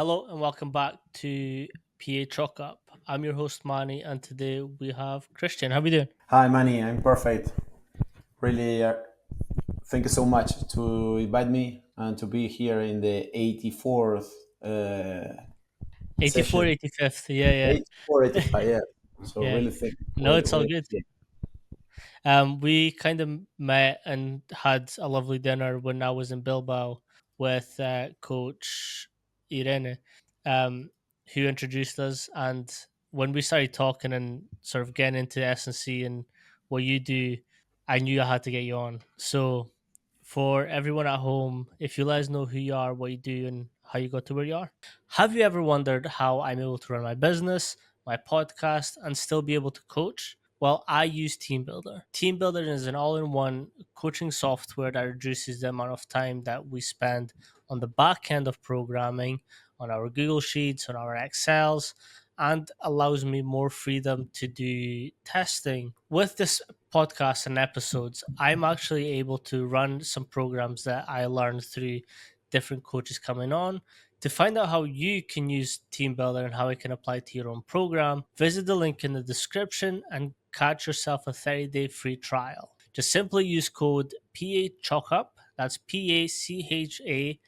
Hello and welcome back to PA Chalk Up. I'm your host Manny, and today we have Christian. How are we doing? Hi, Manny. I'm perfect. Really, thank you so much to invite me and to be here in the 84th Eighty-four, session. 85th. Yeah, yeah, 84, 85, yeah. So yeah. really thank you. No, it's all Really good. appreciate We kind of met and had a lovely dinner when I was in Bilbao with Coach Irene, um, who introduced us. And when we started talking and sort of getting into S&C and what you do, I knew I had to get you on. So, for everyone at home, if you let us know who you are, what you do, and how you got to where you are. Have you ever wondered how I'm able to run my business, my podcast, and still be able to coach? Well, I use TeamBuilder. TeamBuilder is an all in one coaching software that reduces the amount of time that we spend on the back end of programming, on our Google Sheets, on our Excels, and allows me more freedom to do testing. With this podcast and episodes, I'm actually able to run some programs that I learned through different coaches coming on. To find out how you can use TeamBuilder and how it can apply to your own program, visit the link in the description and catch yourself a 30-day free trial. Just simply use code PACHOCUP, that's PACHALQUP,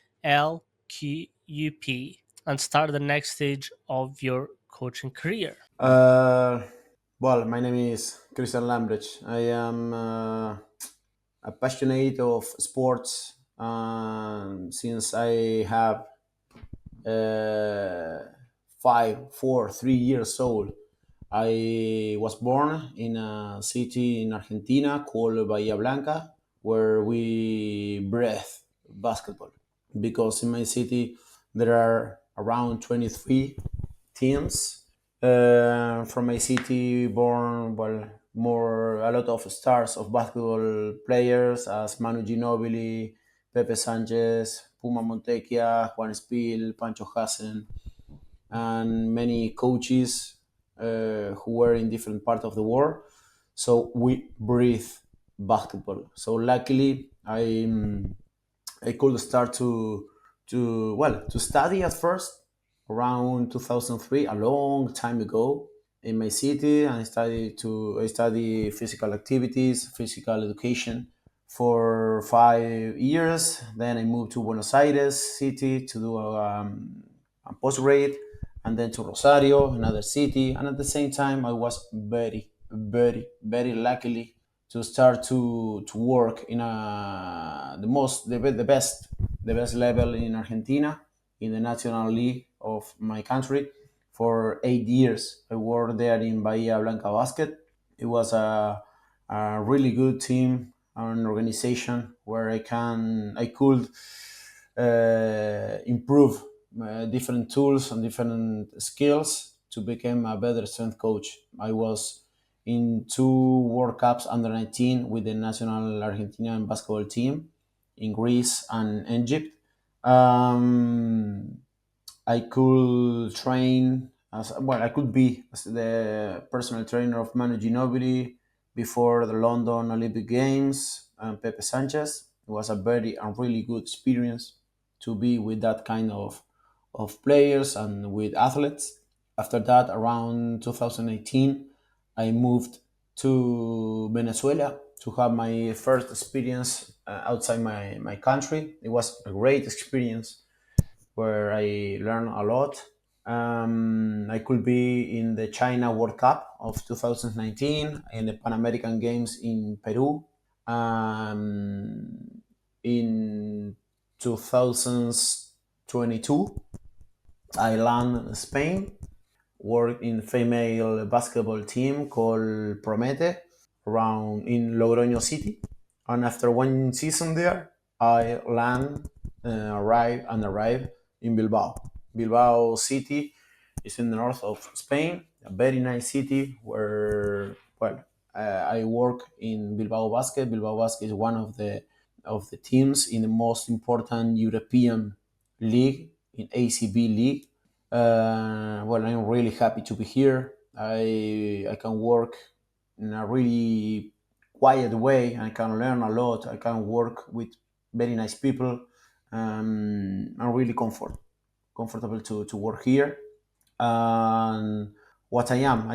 and start the next stage of your coaching career. it. Well, my name is Cristian Lambrecht. I am a passionate of sports since I have uh, 3 years old. I was born in a city in Argentina called Bahia Blanca, where we breathe basketball. Because in my city there are around 23 teams from my city, born more a lot of stars of basketball players as Manu Ginobili, Pepe Sanchez, Puma Montecchia, Juan Spiel, Pancho Hassen, and many coaches who were in different parts of the world. So we breathe basketball. So luckily, I could start to study at first around 2003, a long time ago in my city, and I study physical activities, physical education for 5 years. Then I moved to Buenos Aires city to do a postgrad, and then to Rosario, another city. And at the same time, I was very luckily to start to work in the best level in Argentina in the national league of my country for 8 years. I worked there in Bahia Blanca Basket. It was a really good team, an organization where I could improve different tools and different skills to become a better strength coach. I was in two World Cups under 19 with the national Argentinian basketball team in Greece and Egypt. Um, I could train as well. I could be as the personal trainer of Manu Ginobili before the London Olympic Games and Pepe Sanchez. It was a really good experience to be with that kind of players and with athletes. After that, around 2018, I moved to Venezuela to have my first experience outside my country. It was a great experience where I learned a lot. I could be in the China World Cup of 2019 and the Pan American Games in Peru. In 2022, I land Spain, worked in female basketball team called Promete around in Logroño City. And after one season there, I arrive in Bilbao. Bilbao City is in the north of Spain, a very nice city where I work in Bilbao Basket. Bilbao Basket is one of the teams in the most important European league in ACB league. I'm really happy to be here. I can work in a really quiet way. I can learn a lot. I can work with very nice people. I'm really comfortable. comfortable to work here. And what I am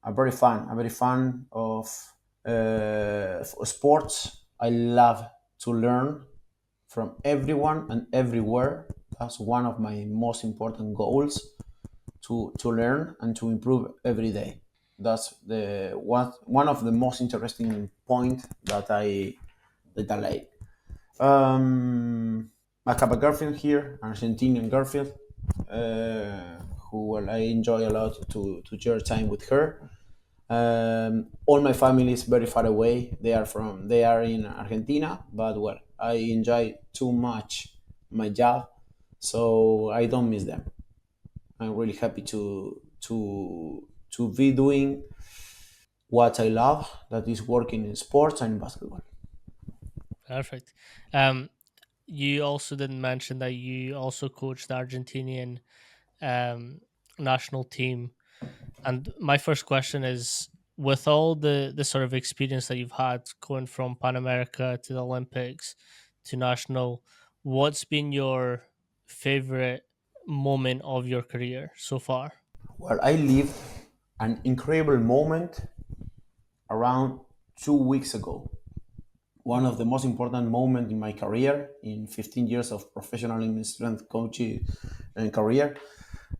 a very fan of sports. I love to learn from everyone and everywhere. That's one of my most important goals, to learn and to improve every day. That's the one of the most interesting point that I like. I have a girlfriend here, an Argentinian girlfriend, who, well, I enjoy a lot to share time with her. All my family is very far away. They are in Argentina, but, well, I enjoy too much my job, so I don't miss them. I'm really happy to be doing what I love, that is working in sports and basketball. Perfect. You also didn't mention that you also coached the Argentinian um, national team. And my first question is, with all the sort of experience that you've had going from Pan America to the Olympics to national, what's been your favorite moment of your career so far? Well, I lived an incredible moment around 2 weeks ago. One of the most important moments in my career, in 15 years of professional strength coaching and career,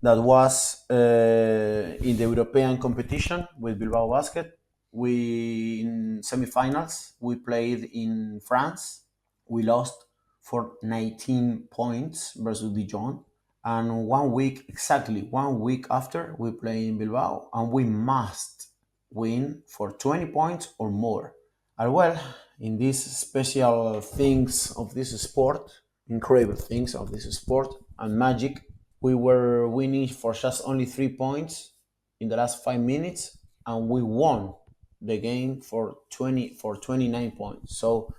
that was in the European competition with Bilbao Basket. We, in semifinals, we played in France. We lost for 19 points versus Dijon. And 1 week, exactly 1 week after, we play in Bilbao, and we must win for 20 points or more. And, well, in these special things of this sport, incredible things of this sport and magic, we were winning for just only 3 points in the last 5 minutes, and we won the game for 29 points. So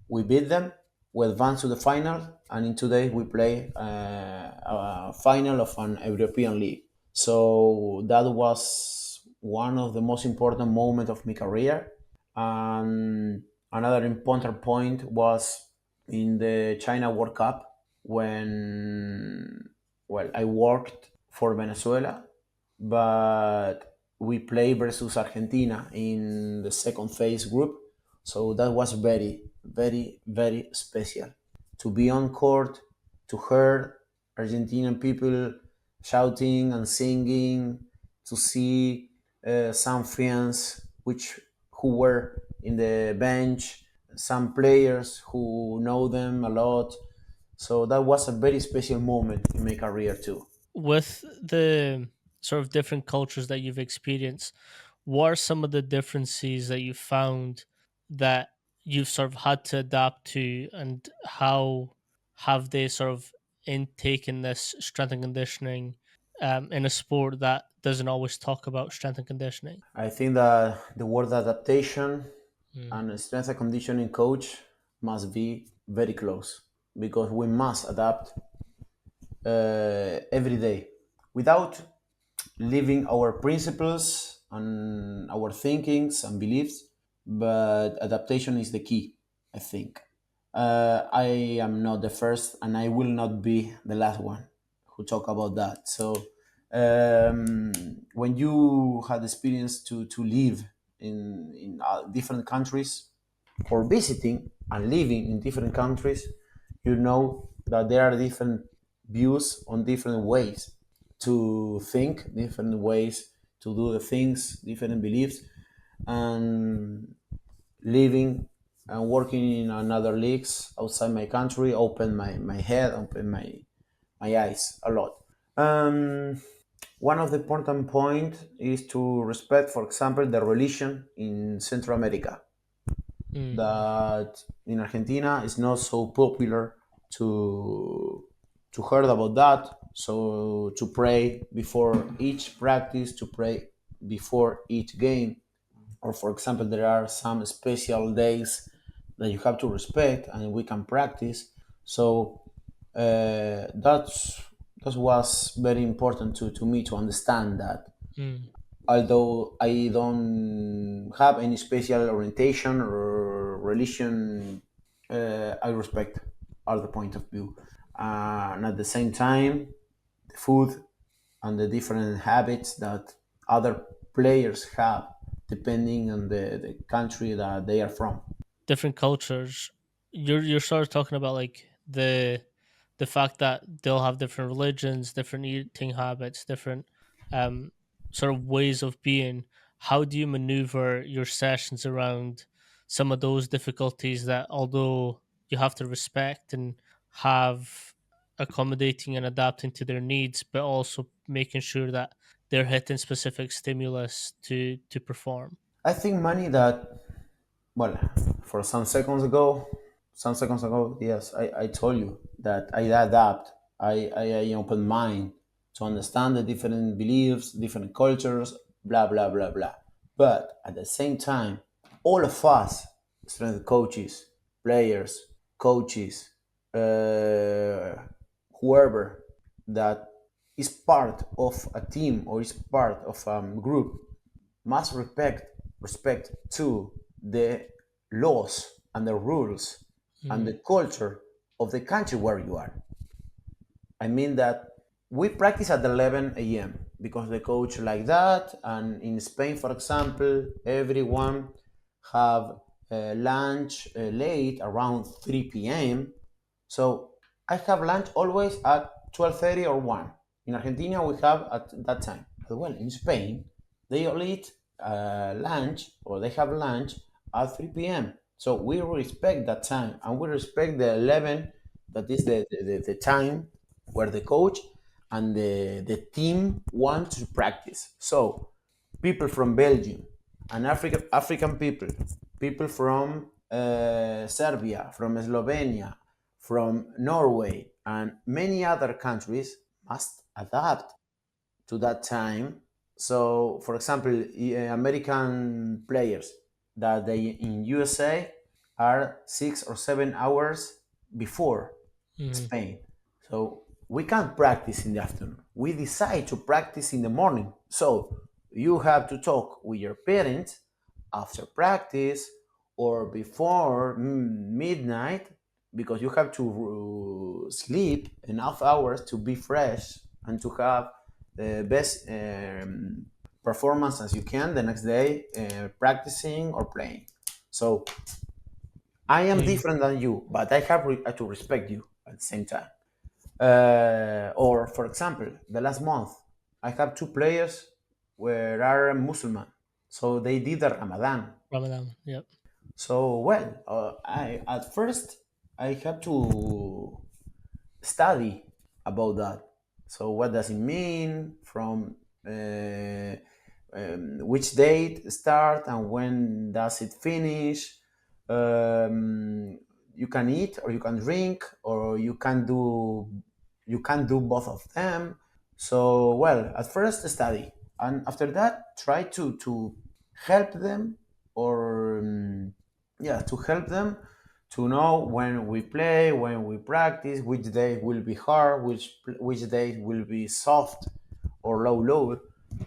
we beat them. We advanced to the final, and in today we play a final of an European league. So that was one of the most important moments of my career. And another important point was in the China World Cup, when, well, I worked for Venezuela, but we played versus Argentina in the second phase group. So that was very, very, very special to be on court, to hear Argentinian people shouting and singing, to see some friends who were in the bench, some players who know them a lot. So that was a very special moment in my career too. With the sort of different cultures that you've experienced, what are some of the differences that you found that you've sort of had to adapt to, and how have they sort of intaken this strength and conditioning in a sport that doesn't always talk about strength and conditioning? I think that the word adaptation Mm, and strength and conditioning coach must be very close, because we must adapt every day without leaving our principles and our thinkings and beliefs. But adaptation is the key, I think. I am not the first, and I will not be the last one who talk about that. So when you had experience to live in different countries, or visiting and living in different countries, you know that there are different views on different ways to think, different ways to do the things, different beliefs, and living and working in another leagues outside my country open my head, open my eyes a lot. One of the important point is to respect, for example, the religion in Central America, mm, that in Argentina is not so popular to heard about that. So to pray before each practice, to pray before each game, or, for example, there are some special days that you have to respect and we can practice. So that was very important to me to understand that, mm. although I don't have any special orientation or religion, I respect other point of view. and at the same time, the food and the different habits that other players have depending on the country that they are from. Different cultures. You're sort of talking about like the fact that they'll have different religions, different eating habits, different um sort of ways of being. How do you maneuver your sessions around some of those difficulties that, although you have to respect and have accommodating and adapting to their needs, but also making sure that they're hitting specific stimulus to perform? I think money that, well, for some seconds ago, yes, I told you that I adapt. I open mind to understand the different beliefs, different cultures, blah blah blah blah. But at the same time, all of us, strength coaches, players, coaches, uh, whoever that is part of a team or is part of a group must respect to the laws and the rules and the Mm, culture of the country where you are. I mean that we practice at 11 a.m. because the coach like that, and in Spain, for example, everyone have lunch late around 3 p.m. So I have lunch always at 12:30 or 1. In Argentina, we have at that time. But well, in Spain, they all eat lunch or they have lunch at 3 p.m. So we respect that time and we respect the 11, that is the time where the coach and the team want to practice. So people from Belgium and African people, people from Serbia, from Slovenia, from Norway, and many other countries must adapt to that time. So, for example, American players that they in USA are 6 or 7 hours before mhm. Spain. So we can't practice in the afternoon. We decide to practice in the morning. So you have to talk with your parents after practice or before midnight, because you have to sleep enough hours to be fresh and to have the best performance as you can the next day, practicing or playing. So I am Mm, different than you, but I have to respect you at the same time. Or, for example, the last month, I have two players where are Muslim, so they did the Ramadan. Ramadan. Yep. So, well, I at first I had to study about that. So, what does it mean from which date start and when does it finish? You can eat or you can drink or you can do both of them. So, well, at first study, and after that try to help them, or yeah, to help them to know when we play, when we practice, which day will be hard, which day will be soft or low load.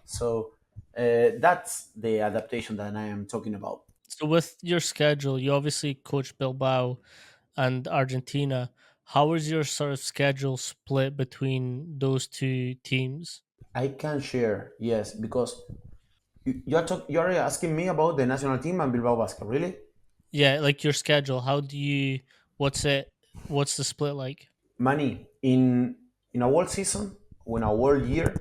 So that's the adaptation that I am talking about. So with your schedule, you obviously coach Bilbao and Argentina. How is your sort of schedule split between those two teams? I can share, yes, because you're asking me about the national team and Bilbao Basket, really? Yeah, like your schedule. How do you? What's it? What's the split like? Money in a world season, or in a world year,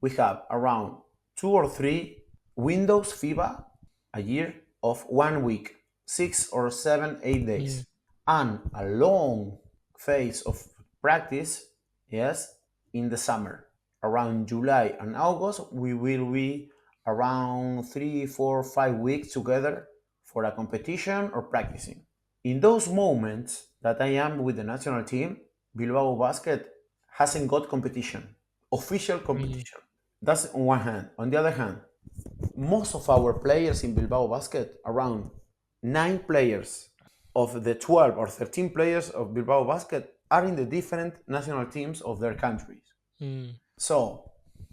we have around 2 or 3 windows FIBA a year of 1 week, 6 or 7, 8 days, Mm, and a long phase of practice. Yes, in the summer, around July and August, we will be around 3, 4, 5 weeks together for a competition or practicing. In those moments that I am with the national team, Bilbao Basket hasn't got competition, official mm, competition. That's on one hand. On the other hand, most of our players in Bilbao Basket, around 9 players of the 12 or 13 players of Bilbao Basket, are in the different national teams of their countries. mm, So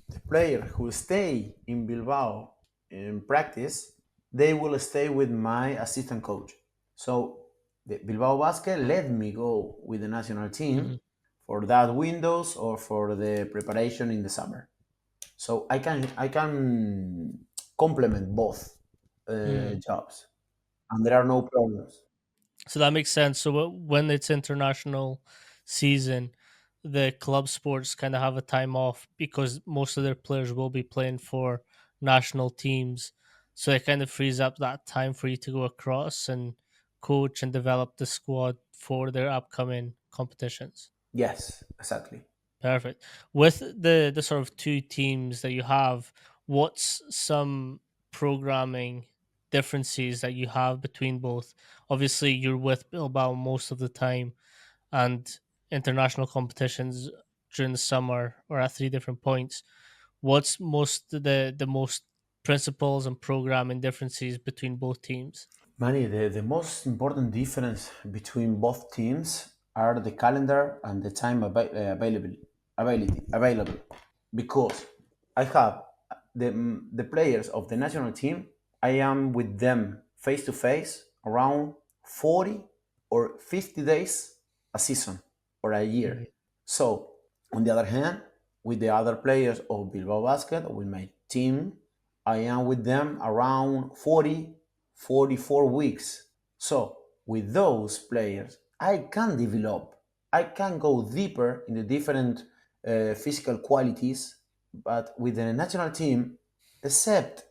the player who stay in Bilbao in practice, they will stay with my assistant coach. So The Bilbao Basket let me go with the national Hmm. team for that windows or for the preparation in the summer. So I can complement both Mm. jobs, and there are no problems. So that makes sense. So when it's international season, the club sports kind of have a time off because most of their players will be playing for national teams. So it kind of frees up that time for you to go across and coach and develop the squad for their upcoming competitions. Yes, exactly. Perfect. With the sort of two teams that you have, what's some programming differences that you have between both? Obviously, you're with Bilbao most of the time, and international competitions during the summer or at three different points. What's the most principles and programming differences between both teams? Manny, the most important difference between both teams are the calendar and the time available. Because I have the players of the national team, I am with them face to face around 40 or 50 days a season or a year. Mhm. So, on the other hand, with the other players of Bilbao Basket, with my team, I am with them around 40, 44 weeks. So, with those players, I can develop, I can go deeper in the different physical qualities, but with the national team, except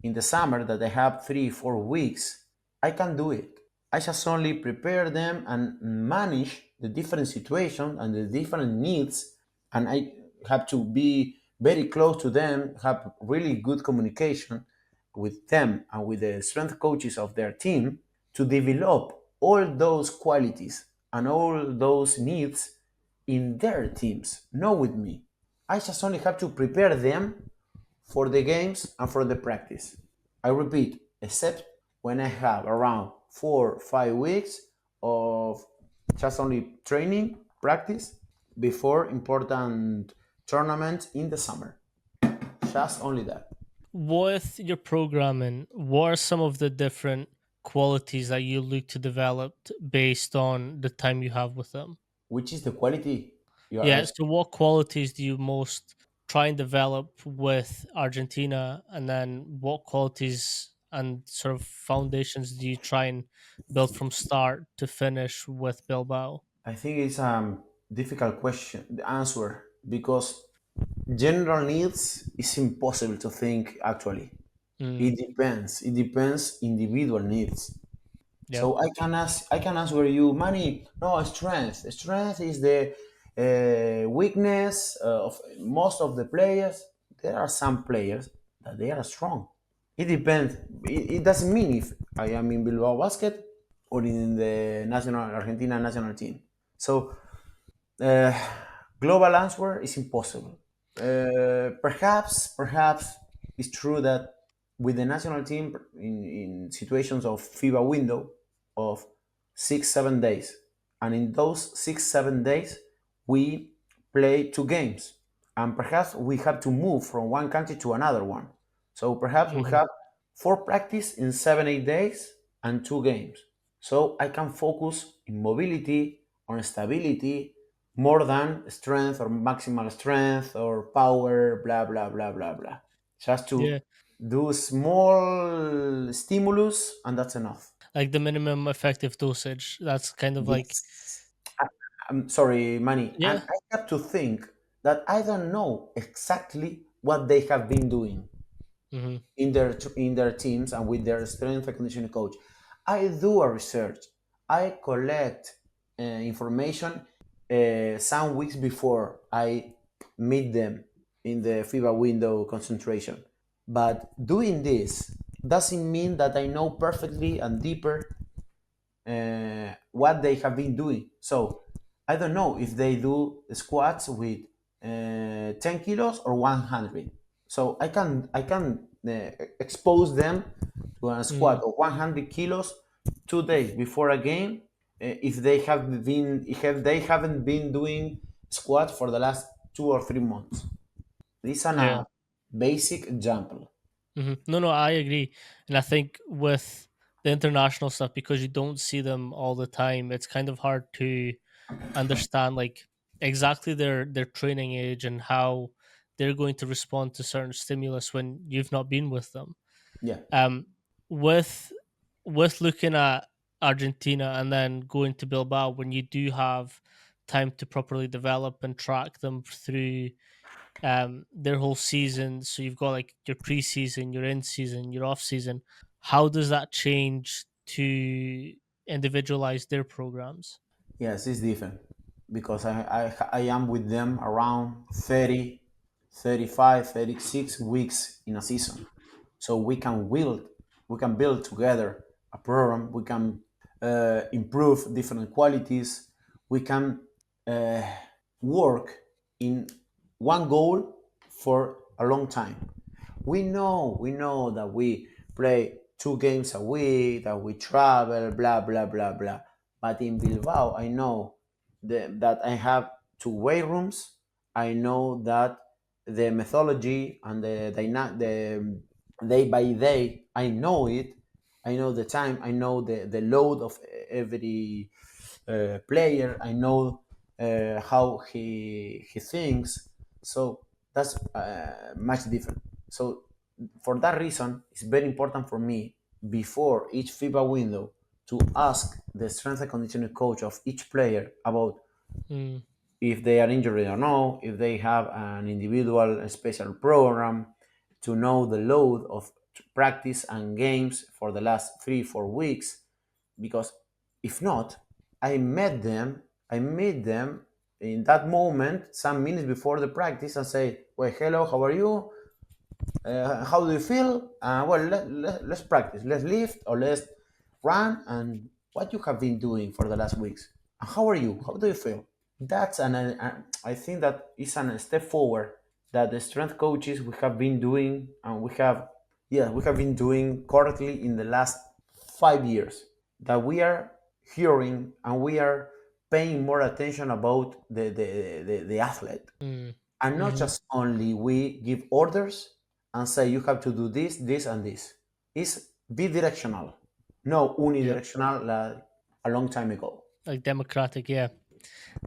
in the summer that I have 3, 4 weeks, I can do it. I just only prepare them and manage the different situations and the different needs, and I have to be very close to them, have really good communication with them and with the strength coaches of their team to develop all those qualities and all those needs in their teams, not with me. I just only have to prepare them for the games and for the practice. I repeat, except when I have around 4 or 5 weeks of just only training, practice before important tournaments in the summer. Just only that. With your programming, what are some of the different qualities that you look to develop based on the time you have with them? Which is the quality you are Yeah, asking? so what qualities do you most try and develop with Argentina, and then what qualities and sort of foundations do you try and build from start to finish with Bilbao? I think it's a difficult question, the answer, because general needs is impossible to think actually. Mm, It depends. It depends individual needs. yep. So I can answer you money. No, strength. Strength is the weakness of most of the players. There are some players that they are strong. It depends. It doesn't mean if I am in Bilbao Basket or in the national Argentina national team. So uh, global answer is impossible. Perhaps it's true that with the national team in situations of FIBA window of 6, 7 days, and in those 6, 7 days we play 2 games, and perhaps we have to move from one country to another one. So perhaps we Hmm. have 4 practice in 7, 8 days and 2 games. So I can focus in mobility, on stability, more than strength or maximal strength or power, blah, blah, blah, blah, blah. Just to Yeah, do small stimulus, and that's enough. like the minimum effective dosage. That's kind of like, Yes. I, I'm sorry, Manny. And yeah. I have to think that I don't know exactly what they have been doing Hmm. in their teams and with their strength and conditioning coach. I do a research. I collect information some weeks before I meet them in the FIBA window concentration. But doing this doesn't mean that I know perfectly and deeper what they have been doing. So I don't know if they do squats with 10 kilos or 100. So I can expose them to a Mm, squat of 100 kilos 2 days before a game if they haven't been doing squat for the last 2 or 3 months. This is yeah. a basic example. No, no, I agree, and I think with the international stuff, because you don't see them all the time, it's kind of hard to understand like exactly their training age and how they're going to respond to certain stimulus when you've not been with them. Yeah. Um, with looking at Argentina and then going to Bilbao, when you do have time to properly develop and track them through their whole season, so you've got like your preseason, your in season, your off season. How does that change to individualize their programs? Yes, it's different because I am with them around 30, 35, 36 weeks in a season. So we can build together a program. We can improve different qualities. We can uh, work in one goal for a long time. We know that we play 2 games a week, that we travel, blah blah blah blah. But in Bilbao, I know that I have 2 weight rooms. I know that the methodology and the day by day, I know it. I know the time. I know the load of every player. I know how he thinks. So that's much different. So for that reason, it's very important for me before each FIBA window to ask the strength and conditioning coach of each player about Mm, if they are injured or no, if they have an individual special program, to know the load of practice and games for the last 3 4 weeks. Because if not, I meet them in that moment, some minutes before the practice, and say, well, hello, how are you? How do you feel? Well, let's practice. Let's lift or let's run. And what you have been doing for the last weeks. And how are you? How do you feel? That's I think that is a step forward that the strength coaches we have been doing, and we have been doing correctly in the last 5 years. That we are hearing and we are paying more attention about the athlete, mm, and not mhm. just only we give orders and say you have to do this, this, and this. It's bidirectional, no Yep. unidirectional like a long time ago. Like democratic, yeah.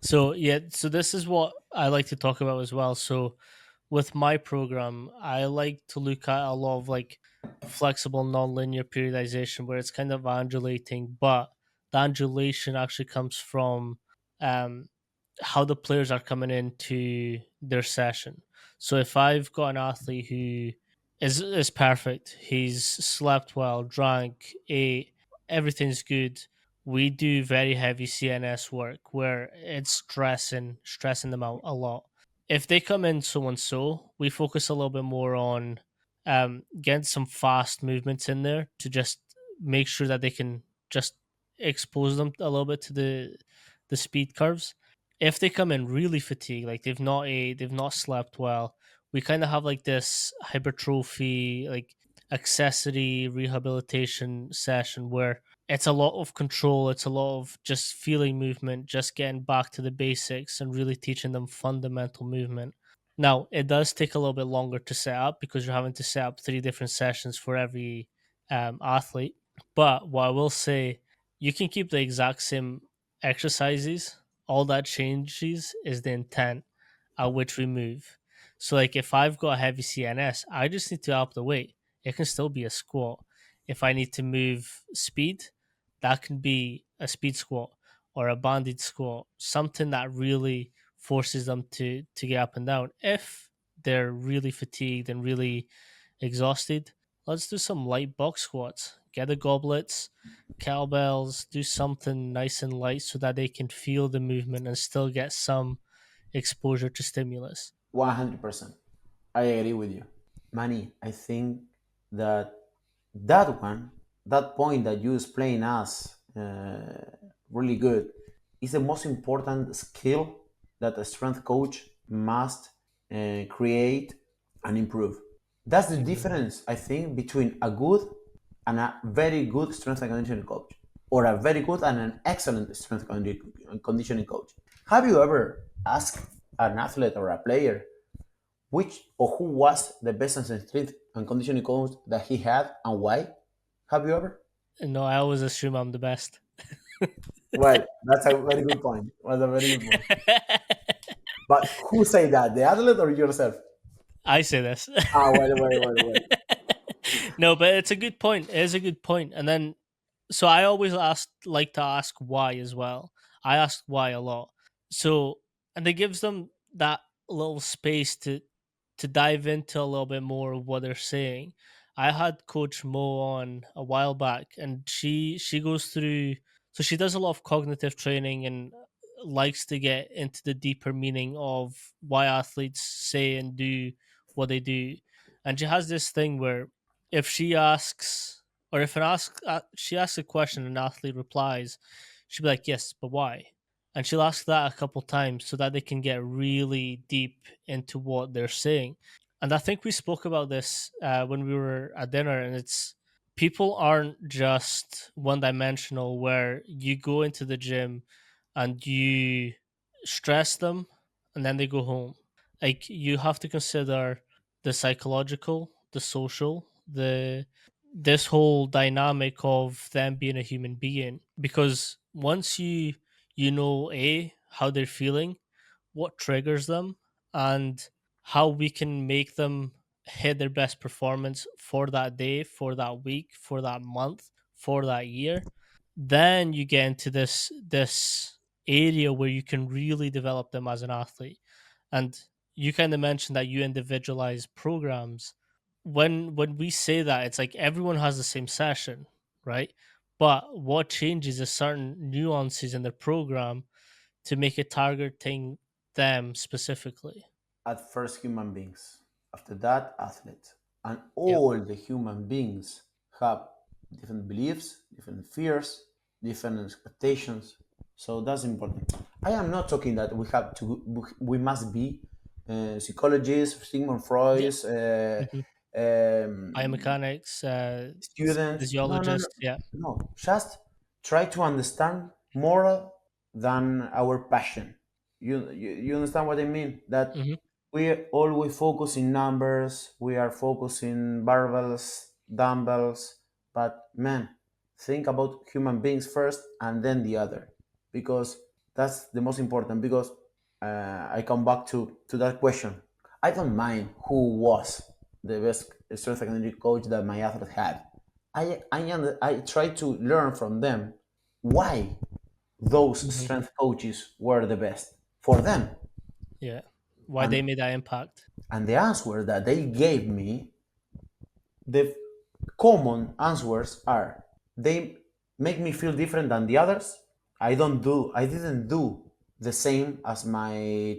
So yeah, so this is what I like to talk about as well. So with my program, I like to look at a lot of like flexible non-linear periodization where it's kind of undulating, but the undulation actually comes from um, how the players are coming into their session. So if I've got an athlete who is perfect, he's slept well, drank, ate, everything's good. We do very heavy CNS work where it's stressing them out a lot. If they come in so and so, we focus a little bit more on getting some fast movements in there to just make sure that they can just expose them a little bit to the speed curves. If they come in really fatigued, like they've not ate, they've not slept well, we kind of have like this hypertrophy, like accessory rehabilitation session where it's a lot of control, it's a lot of just feeling movement, just getting back to the basics and really teaching them fundamental movement. Now, it does take a little bit longer to set up because you're having to set up 3 different sessions for every athlete. But what I will say, you can keep the exact same exercises. All that changes is the intent at which we move. So, like if I've got a heavy CNS, I just need to up the weight. It can still be a squat. If I need to move speed, that can be a speed squat or a banded squat, something that really forces them to get up and down. If they're really fatigued and really exhausted, let's do some light box squats. Get the goblets, kettlebells, do something nice and light so that they can feel the movement and still get some exposure to stimulus. 100%. I agree with you. Manny, I think that that one, that point that you explain us really good, is the most important skill that a strength coach must create and improve. That's the Mhm. difference, I think, between a good and a very good strength and conditioning coach, or a very good and an excellent strength and conditioning coach. Have you ever asked an athlete or a player which or who was the best strength and conditioning coach that he had and why? Have you ever? No, I always assume I'm the best. Well, that's a very good point. That's a very good point. But who say that? The athlete or yourself? I say this. Ah, well. No, but it's a good point. It is a good point. And then, so I always like to ask why as well. I ask why a lot. So, and it gives them that little space to dive into a little bit more of what they're saying. I had Coach Mo on a while back, and she goes through. So she does a lot of cognitive training and likes to get into the deeper meaning of why athletes say and do what they do. And she has this thing where if she asks, or if she asks a question and an athlete replies, she'll be like, "Yes, but why?" And she'll ask that a couple times so that they can get really deep into what they're saying. And I think we spoke about this when we were at dinner, and it's people aren't just one dimensional where you go into the gym and you stress them and then they go home. Like you have to consider the psychological, the social, the this whole dynamic of them being a human being, because once you know a how they're feeling, what triggers them, and how we can make them hit their best performance for that day, for that week, for that month, for that year, then you get into this area where you can really develop them as an athlete. And you kind of mentioned that you individualize programs. When we say that, it's like everyone has the same session, right? But what changes is certain nuances in the program to make it targeting them specifically. At first, human beings. After that, athletes. And Yep. all the human beings have different beliefs, different fears, different expectations. So that's important. I am not talking that we must be psychologists, Sigmund Yeah. Freud, Hmm. um, Biomechanics, students. No. physiologists. Yeah. No. Just try to understand more than our passion. You understand what I mean? That Hmm. we always focus in numbers. We are focusing barbells, dumbbells. But man, think about human beings first and then the other, because that's the most important. Because I come back to that question. I don't mind who was the best strength and conditioning coach that my athlete had. I try to learn from them why those Hmm. strength coaches were the best for them. Yeah. Why they And made that impact. the answer that they gave me, the common answers are, they make me feel different than the others. I didn't do the same as my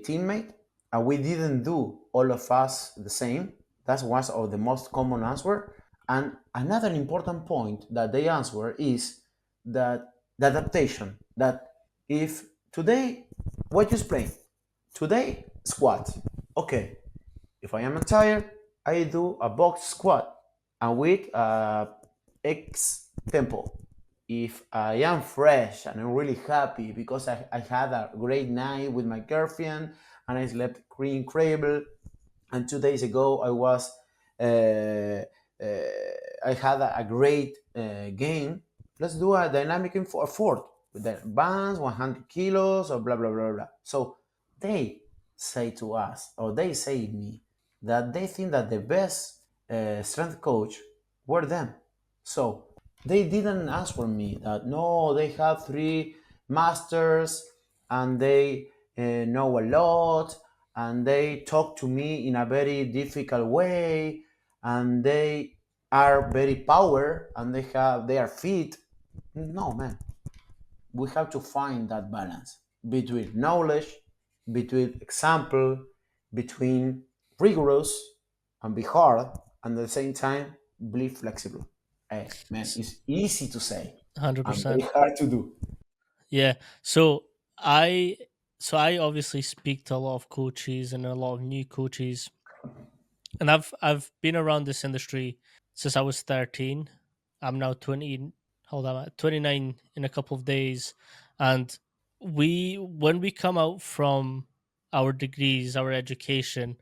teammate, and we didn't do all of us the same. That's one of the most common answer. And another important point that they answer is that the adaptation. That if today, what you explain today, squat. Okay, if I am tired, I do a box squat and with X tempo. If I am fresh and I'm really happy because I had a great night with my girlfriend and I slept incredible, and 2 days ago uh, I had a great game. Let's do a dynamic effort with the bands, 100 kilos, or blah blah blah blah. So they say to us, or they say to me, that they think that the best strength coach were them. So they didn't answer me that no, they have 3 masters and they know a lot and they talk to me in a very difficult way and they are very power and they are fit. No, man, we have to find that balance between knowledge, between example, between rigorous and be hard, and at the same time be flexible. Hey, man, it's easy to say and very 100%. hard to do. Yeah. So I I obviously speak to a lot of coaches and a lot of new coaches, and I've been around this industry since I was 13. I'm now 20. Hold on, 29 in a couple of days, and we when we come out from our degrees, our education,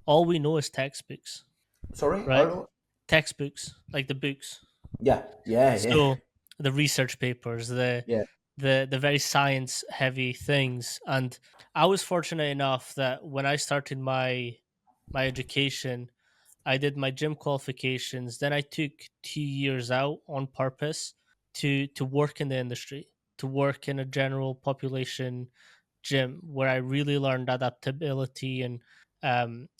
all we know is textbooks, Sorry, right? Aldo? Textbooks, like the books. Yeah, yeah, So yeah. the research papers, Yeah. the very science heavy things. And I was fortunate enough that when I started my education, I did my gym qualifications. Then I took 2 years out on purpose to work in the industry, to work in a general population gym, where I really learned adaptability and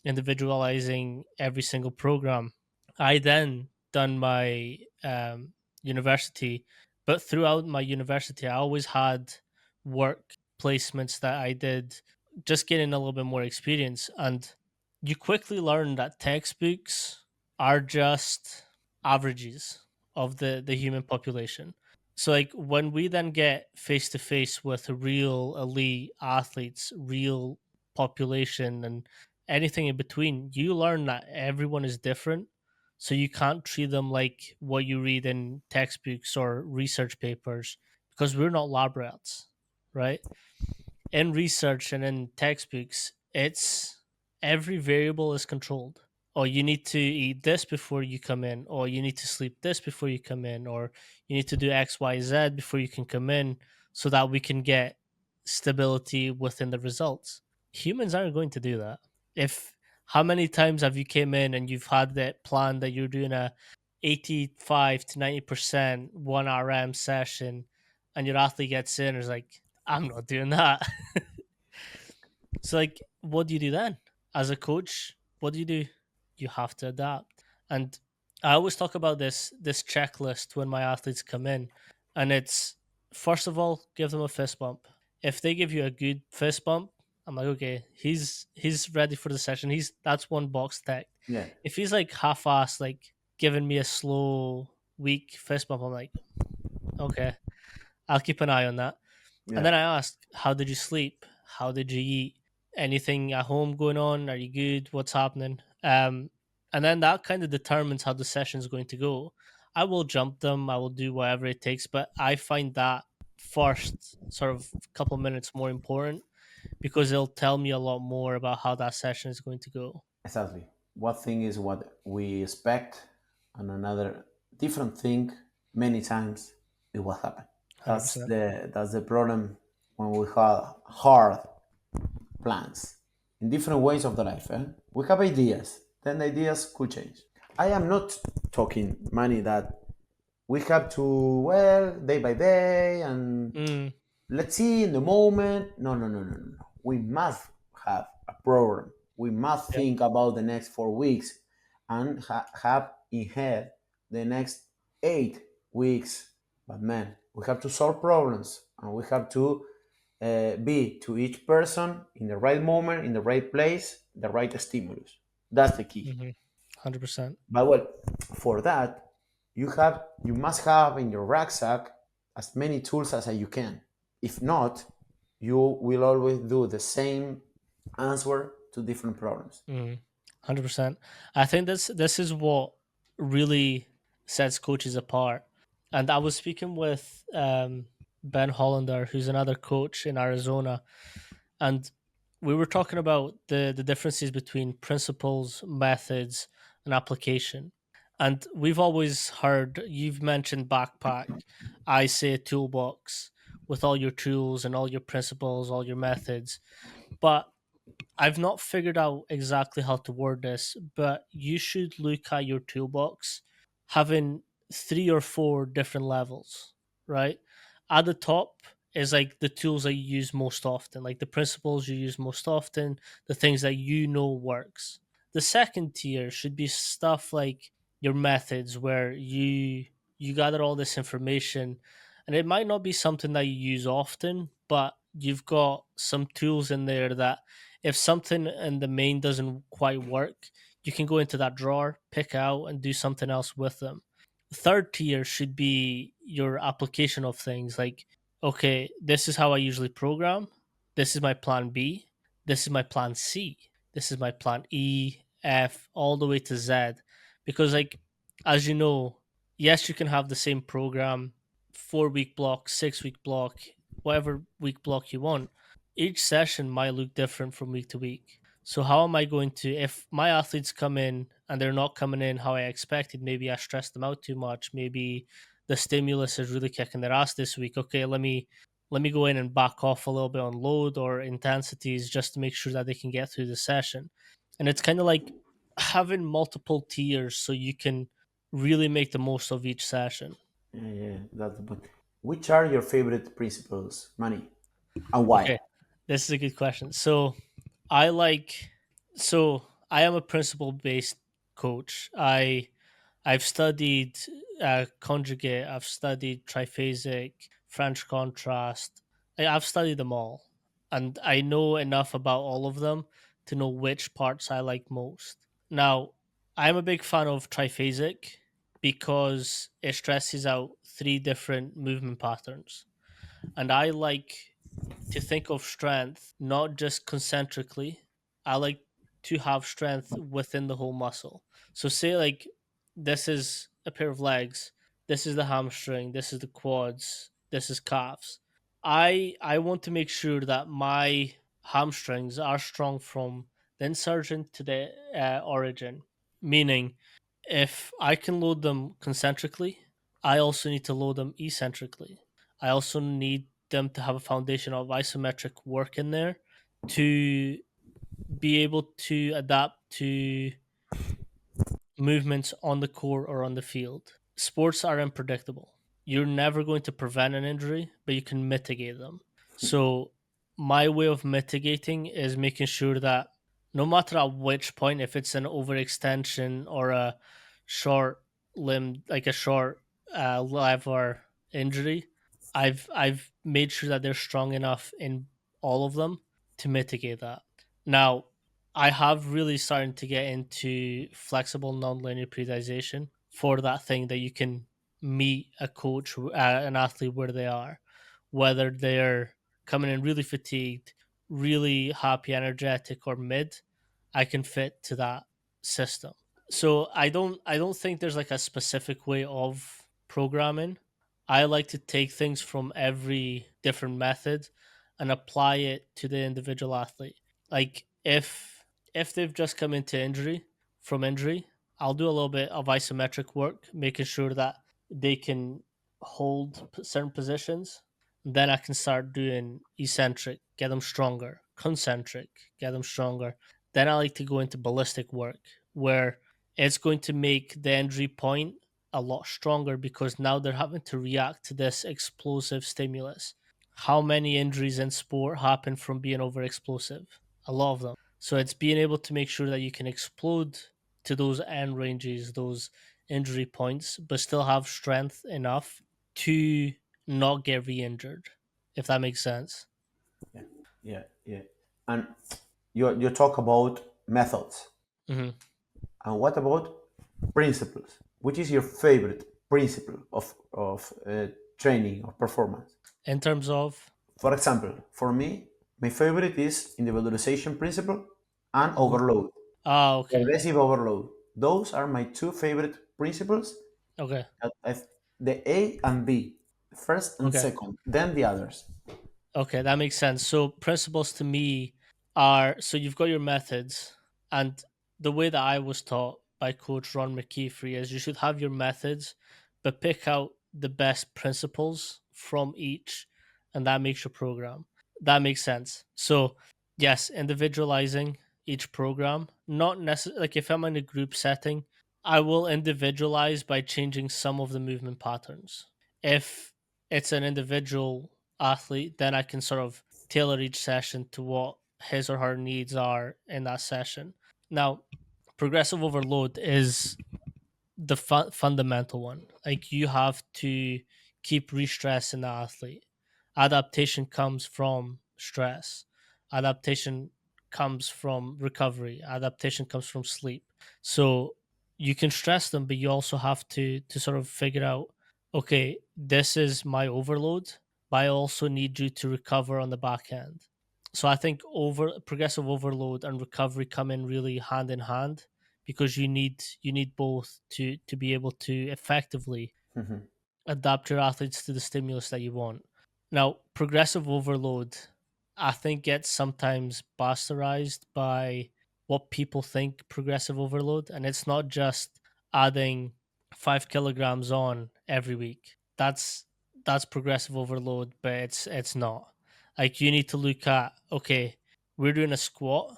individualizing every single program. I then done my university, but throughout my university, I always had work placements that I did, just getting a little bit more experience. And you quickly learn that textbooks are just averages of the human population. So like when we then get face to face with real elite athletes, real population and anything in between, you learn that everyone is different. So you can't treat them like what you read in textbooks or research papers, because we're not lab rats, right? In research and in textbooks, it's every variable is controlled. Or you need to eat this before you come in, or you need to sleep this before you come in, or you need to do XYZ before you can come in, so that we can get stability within the results. Humans aren't going to do that. If How many times have you came in and you've had that plan that you're doing a 85 to 90% 1 RM session, and your athlete gets in and is like, I'm not doing that. So, like, what do you do then? As a coach, what do? You have to adapt. And I always talk about this checklist when my athletes come in, and it's, first of all, give them a fist bump. If they give you a good fist bump, I'm like, okay, he's ready for the session. He's That's one box ticked. Yeah. If he's like half-assed, like giving me a slow, weak fist bump, I'm like, okay, I'll keep an eye on that. And Yeah. then I asked, how did you sleep? How did you eat? Anything at home going on? Are you good? What's happening? And then that kind of determines how the session is going to go. I will jump them. I will do whatever it takes, but I find that first sort of couple minutes more important, because it'll tell me a lot more about how that session is going to go. Exactly. One thing is what we expect, and another different thing many times is what happened. That's 100%. the problem when we have hard plans in different ways of the life. We have ideas, then the ideas could change. I am not talking money that we have to, well, day by day and Mm, let's see in the moment. No, no, no, no, no, no. We must have a program. We must yeah. think about the next 4 weeks and have in head the next 8 weeks. But man, we have to solve problems and we have to be to each person in the right moment, in the right place, the right stimulus. That's the key. 100%. But well, for that, you must have in your rucksack as many tools as you can. If not, you will always do the same answer to different problems. 100%. I think this is what really sets coaches apart. And I was speaking with Ben Hollander, who's another coach in Arizona, and we were talking about the differences between principles, methods, and application. And we've always heard, you've mentioned backpack, I say toolbox, with all your tools and all your principles, all your methods. But I've not figured out exactly how to word this, but you should look at your toolbox having 3 or 4 different levels, right? At the top is like the tools that you use most often, like the principles you use most often, the things that you know works. The second tier should be stuff like your methods, where you gather all this information, and it might not be something that you use often, but you've got some tools in there that if something in the main doesn't quite work, you can go into that drawer, pick out, and do something else with them. The third tier should be your application of things like, okay, this is how I usually program. This is my plan B. This is my plan C. This is my plan E, F, all the way to Z. Because, like, as you know, yes, you can have the same program, 4 week block, 6 week block, whatever week block you want. Each session might look different from week to week. So how am I going to, if my athletes come in and they're not coming in how I expected, maybe I stressed them out too much, maybe the stimulus is really kicking their ass this week. Okay, let me go in and back off a little bit on load or intensities just to make sure that they can get through the session. And it's kind of like having multiple tiers so you can really make the most of each session. Yeah, yeah, that's the point. Which are your favorite principles, Manny, and why? Okay, this is a good question. I like so I am a principle based coach. I've studied conjugate, I've studied triphasic, French contrast. I've studied them all, and I know enough about all of them to know which parts I like most. Now, I'm a big fan of triphasic because it stresses out three different movement patterns, and I like to think of strength not just concentrically. I like to have strength within the whole muscle. So say like this is a pair of legs, this is the hamstring, this is the quads, this is calves. I want to make sure that my hamstrings are strong from the insertion to the origin. Meaning, if I can load them concentrically, I also need to load them eccentrically. I also need them to have a foundation of isometric work in there to be able to adapt to movements on the court or on the field. Sports are unpredictable. You're never going to prevent an injury, but you can mitigate them. So, my way of mitigating is making sure that no matter at which point, if it's an overextension or a short limb, like a short lever injury, I've made sure that they're strong enough in all of them to mitigate that. Now, I have really started to get into flexible nonlinear periodization for that thing that you can meet a coach, an athlete where they are, whether they're coming in really fatigued, really happy, energetic, or mid. I can fit to that system. So I don't think there's like a specific way of programming. I like to take things from every different method and apply it to the individual athlete. Like if they've just come into injury from injury, I'll do a little bit of isometric work, making sure that they can hold certain positions. Then I can start doing eccentric, get them stronger, concentric, get them stronger. Then I like to go into ballistic work, where it's going to make the injury point a lot stronger because now they're having to react to this explosive stimulus. How many injuries in sport happen from being over explosive? A lot of them. So it's being able to make sure that you can explode to those end ranges, those injury points, but still have strength enough to not get re injured, if that makes sense. Yeah, yeah, yeah. And you talk about methods, Hmm. and what about principles? Which is your favorite principle of training or performance? In terms of. For example, for me, my favorite is individualization principle and Mhm. overload, Okay. progressive overload. Those are my two favorite principles. Okay. The A and B, first and Okay. second, then the others. Okay, that makes sense. So principles to me are so you've got your methods, and the way that I was taught by Coach Ron McKeefery is you should have your methods, but pick out the best principles from each, and that makes your program. That makes sense. So yes, individualizing each program, not necessarily like if I'm in a group setting, I will individualize by changing some of the movement patterns. If it's an individual athlete, then I can sort of tailor each session to what his or her needs are in that session. Now, progressive overload is the fundamental one. Like you have to keep re-stressing the athlete. Adaptation comes from stress. Adaptation comes from recovery. Adaptation comes from sleep. So you can stress them, but you also have to sort of figure out, okay, this is my overload, but I also need you to recover on the back end. So I think over progressive overload and recovery come in really hand in hand because you need both to be able to effectively Mhm. adapt your athletes to the stimulus that you want. Now, progressive overload, I think, gets sometimes bastardized by what people think progressive overload, and it's not just adding 5 kilograms on every week. that's progressive overload, but it's not. Like you need to look at, okay, we're doing a squat,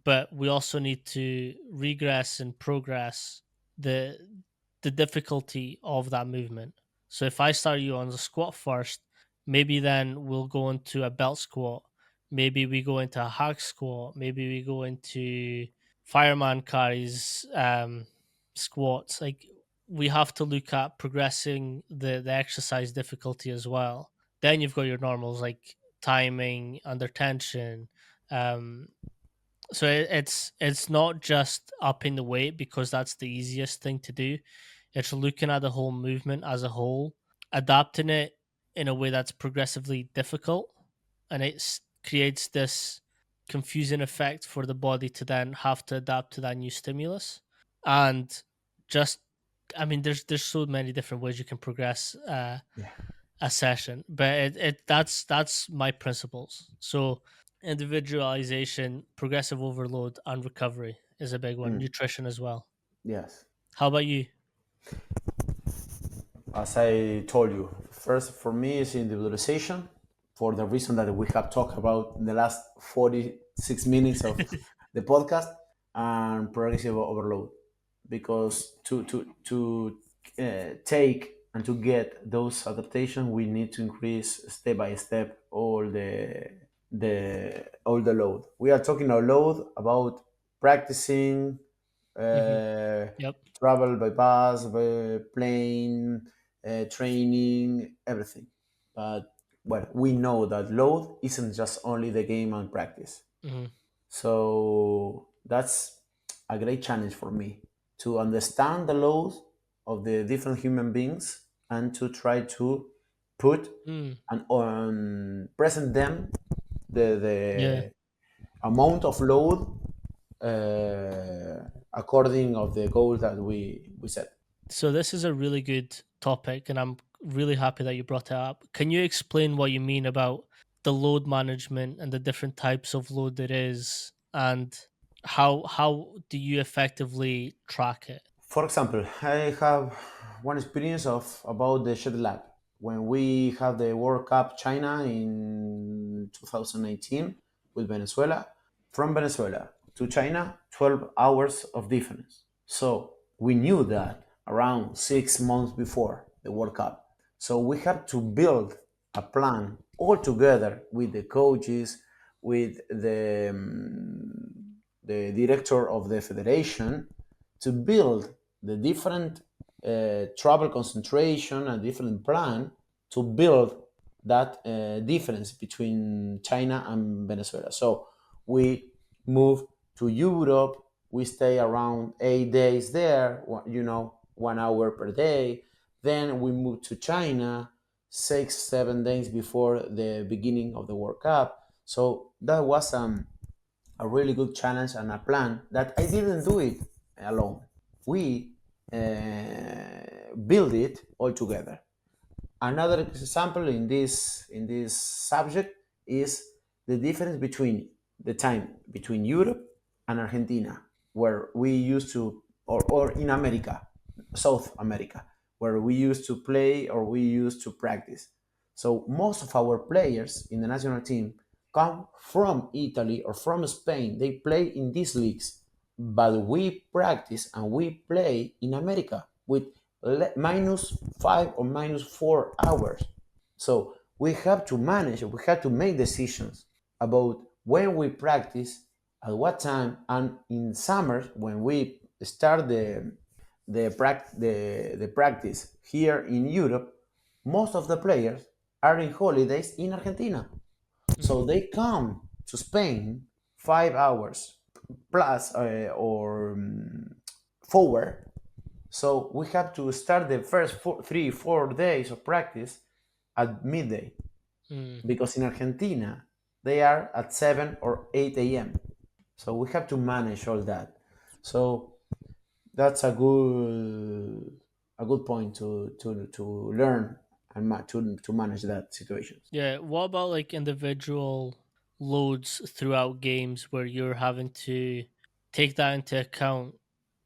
but we also need to regress and progress the the difficulty of that movement. So if I start you on the squat first, maybe then we'll go into a belt squat, maybe we go into a hack squat, maybe we go into fireman carries, squats. Like we have to look at progressing the exercise difficulty as well. Then you've got your normals like timing, under tension. Um, it's not just upping the weight because that's the easiest thing to do. It's looking at the whole movement as a whole, adapting it in a way that's progressively difficult, and it creates this confusing effect for the body to then have to adapt to that new stimulus. And just, I mean, there's so many different ways you can progress Yeah. a session, but that's my principles. So individualization, progressive overload, and recovery is a big one. Mm, Nutrition as well. yes. How about you? As I told you, first for me is individualization for the reason that we have talked about in the last 46 minutes of the podcast, and progressive overload. Because to take and to get those adaptations, we need to increase step by step all the load. We are talking a load about practicing, Hmm. uh, Yep. travel by bus, by plane, training, everything. But well, we know that load isn't just only the game and practice. Hmm. So that's a great challenge for me to understand the load of the different human beings and to try to put Mm. and on present them Yeah. the amount of load according of the goal that we set. So this is a really good topic, and I'm really happy that you brought it up. Can you explain what you mean about the load management and the different types of load there is, and how do you effectively track it? For example, I have one experience of about the jet lag when we had the World Cup China in 2019 with Venezuela. From Venezuela to China, 12 hours of difference. So we knew that around 6 months before the World Cup. So we had to build a plan all together with the coaches, with the director of the federation, to build the different travel concentration and different plan to build that difference between China and Venezuela. So we move to Europe. We stay around 8 days there, 1 hour per day. Then we move to China 6, 7 days before the beginning of the World Cup. So that was a really good challenge and a plan that I didn't do it alone. We build it all together. Another example in this subject is the difference between the time between Europe and Argentina, where we used to, or in America, South America, where we used to play or we used to practice. So most of our players in the national team come from Italy or from Spain. They play in these leagues, but we practice and we play in America with -5 or -4 hours. So we have to manage, we have to make decisions about when we practice, at what time, and in summer when we start the practice here in Europe, most of the players are in holidays in Argentina. So Hmm. they come to Spain 5 hours plus or forward. So we have to start the first 3, 4 days of practice at midday Mm. because in Argentina they are at 7 or 8 a.m. So we have to manage all that. So that's a good point to learn and to manage that situations. Yeah. What about like individual loads throughout games where you're having to take that into account?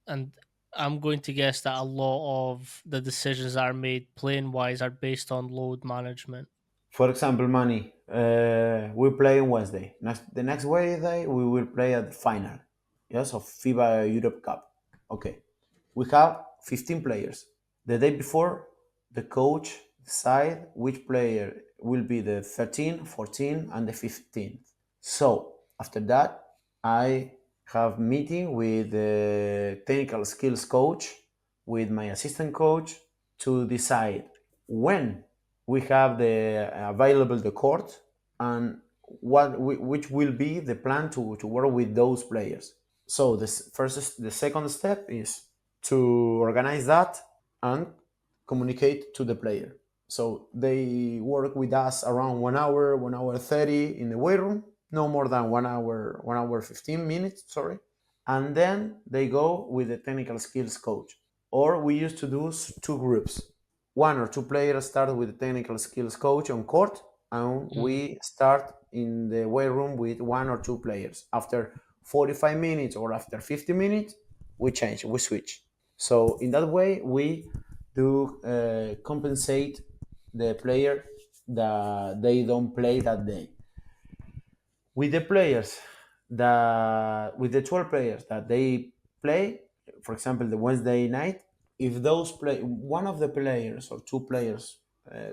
And I'm going to guess that a lot of the decisions that are made playing wise are based on load management. For example, Manny, we play on Wednesday. The next Wednesday, we will play at the final, yes, of FIBA Europe Cup. Okay, we have 15 players. The day before, the coach decide which player will be the 13, 14, and the 15th. So after that, I have meeting with the technical skills coach, with my assistant coach to decide when we have the available the court and which will be the plan to work with those players. So the second step is to organize that and communicate to the player. So they work with us around 1 hour, 1 hour 30 in the weight room, no more than 1 hour, 1 hour 15 minutes, sorry. And then they go with the technical skills coach. Or we used to do two groups. One or two players start with the technical skills coach on court, and Mm. we start in the weight room with one or two players. After 45 minutes or after 50 minutes, we change, we switch. So in that way, we do compensate the player that they don't play that day. With the players that with the 12 players that they play, for example, the Wednesday night, if those play one of the players or two players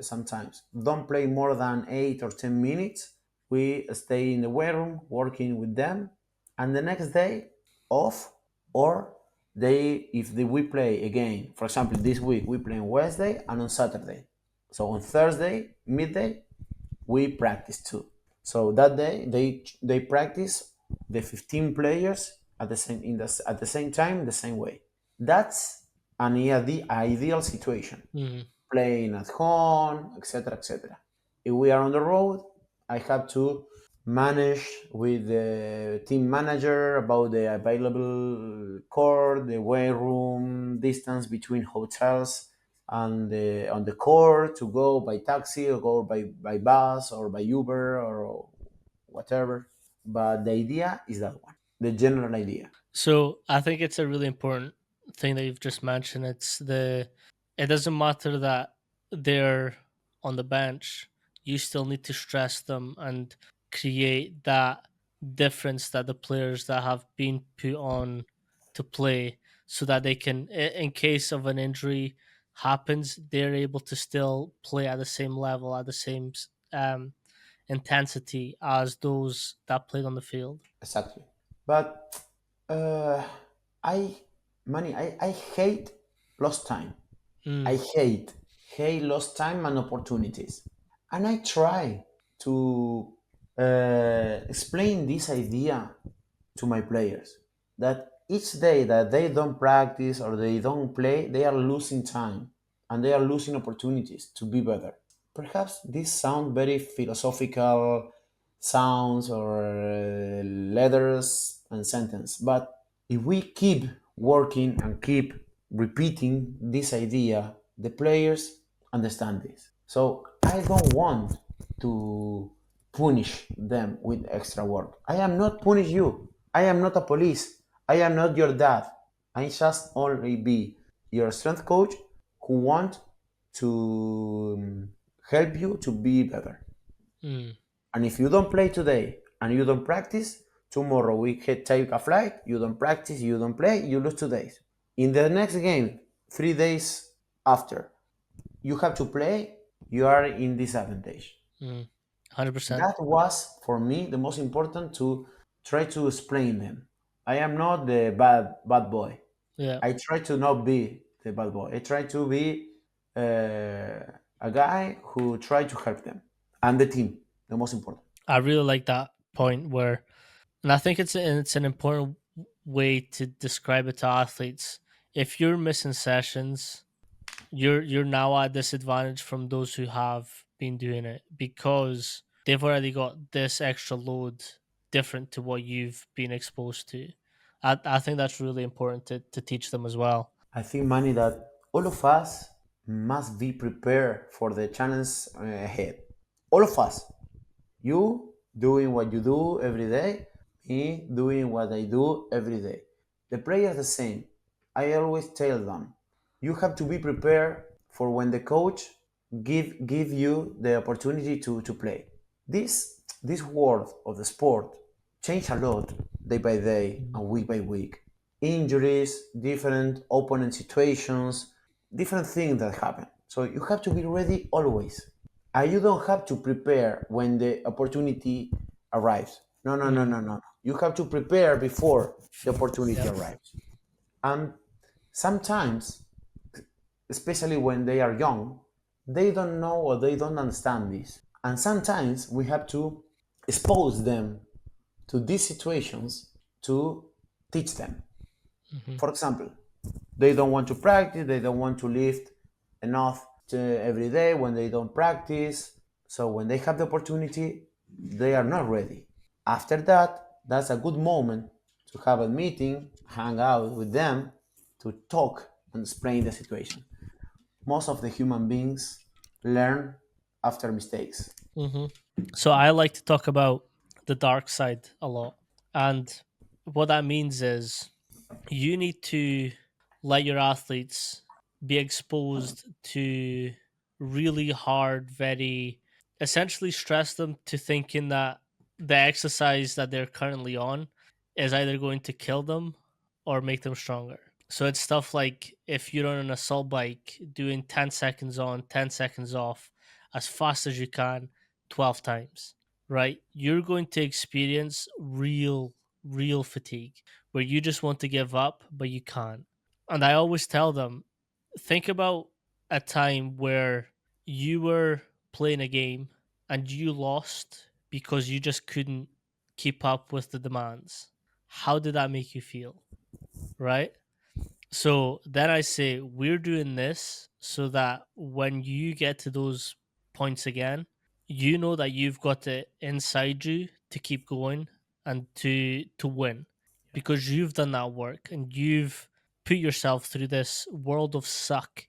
sometimes don't play more than 8 or 10 minutes, we stay in the weight room working with them, and the next day off, or they if they, we play again. For example, this week we play on Wednesday and on Saturday. So on Thursday midday we practice too. So that day they practice the 15 players at the same at the same time, the same way. That's the ideal situation. Mm. Playing at home, etc., etc. If we are on the road, I have to manage with the team manager about the available court, the weight room, distance between hotels and on the court to go by taxi or go by bus or by Uber or whatever. But the idea is that one, the general idea. So I think it's a really important thing that you've just mentioned. It doesn't matter that they're on the bench. You still need to stress them and create that difference that the players that have been put on to play, so that they can, in case of an injury happens, they're able to still play at the same level, at the same intensity as those that played on the field. Exactly. But uh, I, I hate lost time. I Mm, hate lost time and opportunities. And I try to explain this idea to my players that each day that they don't practice or they don't play, they are losing time and they are losing opportunities to be better. Perhaps this sound very philosophical sounds or letters and sentence, but if we keep working and keep repeating this idea, the players understand this. So I don't want to punish them with extra work. I am not punish you. I am not a police. I am not your dad. I just only be your strength coach who want to help you to be better. mm, And if you don't play today and you don't practice, tomorrow we can take a flight, you don't practice, you don't play, you lose 2 days. In the next game, 3 days after, you have to play, you are in disadvantage. mm. 100%. That was for me the most important to try to explain them. I am not the bad boy. Yeah. I try to not be the bad boy. I try to be a guy who try to help them and the team. The most important. I really like that point where, and I think it's an important way to describe it to athletes. If you're missing sessions, you're now at disadvantage from those who have been doing it, because they've already got this extra load different to what you've been exposed to. I think that's really important to teach them as well. I think, Manny, that all of us must be prepared for the challenge ahead. All of us. You doing what you do every day, me doing what I do every day. The players the same. I always tell them, you have to be prepared for when the coach give you the opportunity to play. This world of the sport change a lot day by day Mhm. and week by week. Injuries, different opponent situations, different things that happen. So you have to be ready always. And you don't have to prepare when the opportunity arrives. No, no, no, Mhm. no, no. You have to prepare before the opportunity Yep. arrives. And sometimes, especially when they are young, they don't know or they don't understand this. And sometimes we have to expose them to these situations to teach them. Mhm. For example, they don't want to practice, they don't want to lift enough every day when they don't practice. So when they have the opportunity, they are not ready. After that, that's a good moment to have a meeting, hang out with them, to talk and explain the situation. Most of the human beings learn after mistakes. Mhm. So I like to talk about the dark side a lot. And what that means is you need to let your athletes be exposed to really hard, very essentially stress them to thinking that the exercise that they're currently on is either going to kill them or make them stronger. So it's stuff like if you're on an assault bike doing 10 seconds on, 10 seconds off as fast as you can 12 times, right? You're going to experience real fatigue where you just want to give up, but you can't. And I always tell them, think about a time where you were playing a game and you lost because you just couldn't keep up with the demands. How did that make you feel? Right? So then I say, we're doing this so that when you get to those points again, you know that you've got it inside you to keep going and to win because you've done that work and you've put yourself through this world of suck.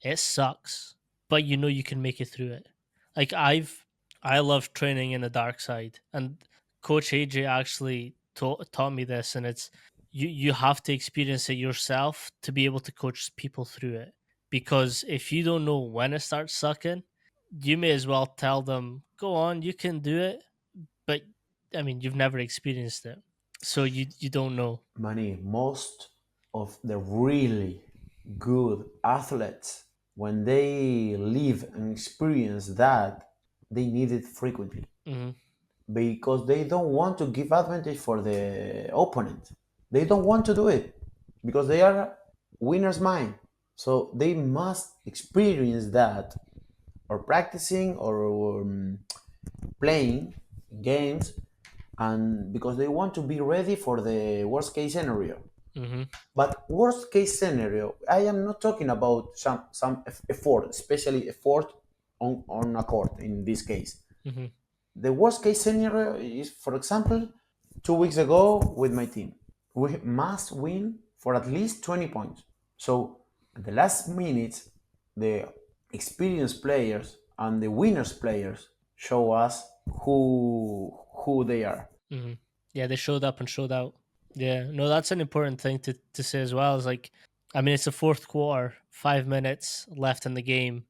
It sucks, but you know you can make it through it. Like I love training in the dark side, and Coach AJ actually taught me this, and it's you have to experience it yourself to be able to coach people through it. Because if you don't know when it starts sucking, you may as well tell them, "Go on, you can do it." But I mean, you've never experienced it, so you don't know. Many, most of the really good athletes, when they live and experience that, they need it frequently Hmm. because they don't want to give advantage for the opponent. They don't want to do it because they are winner's mind. So they must experience that or practicing or playing games and because they want to be ready for the worst case scenario. Hmm. But worst case scenario, I am not talking about some effort, especially effort on a court in this case. Hmm. The worst case scenario is, for example, 2 weeks ago with my team. We must win for at least 20 points. So at the last minute, the experienced players and the winners players show us who they are. Hmm. Yeah, they showed up and showed out. Yeah, no, that's an important thing to say as well. Is like, I mean, it's the fourth quarter, 5 minutes left in the game,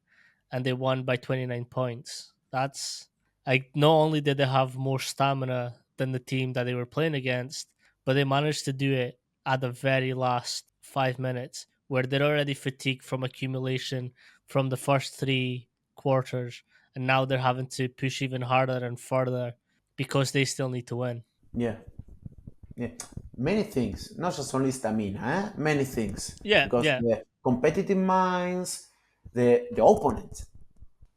and they won by 29 points. That's like not only did they have more stamina than the team that they were playing against, but they managed to do it at the very last 5 minutes where they're already fatigued from accumulation from the first three quarters, and now they're having to push even harder and further because they still need to win. Yeah, yeah. Many things, not just only stamina, many things. Yeah, Because yeah. the competitive minds, the opponent,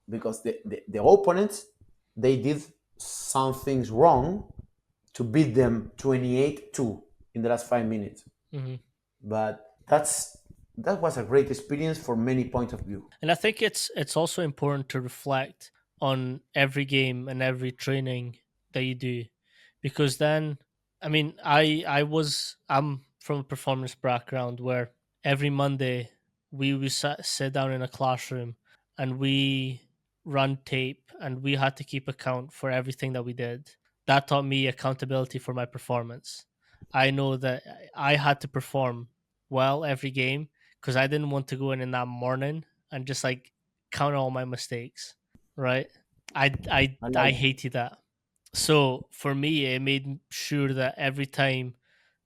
because the opponents they did some things wrong to beat them 28-2 in the last 5 minutes. Hmm. But that was a great experience for many points of view. And I think it's also important to reflect on every game and every training that you do, because then, I mean, I'm from a performance background where every Monday we sit down in a classroom and we run tape and we had to keep account for everything that we did. That taught me accountability for my performance. I know that I had to perform well every game because I didn't want to go in that morning and just like count all my mistakes, right? I I like that. hated that. So for me, it made sure that every time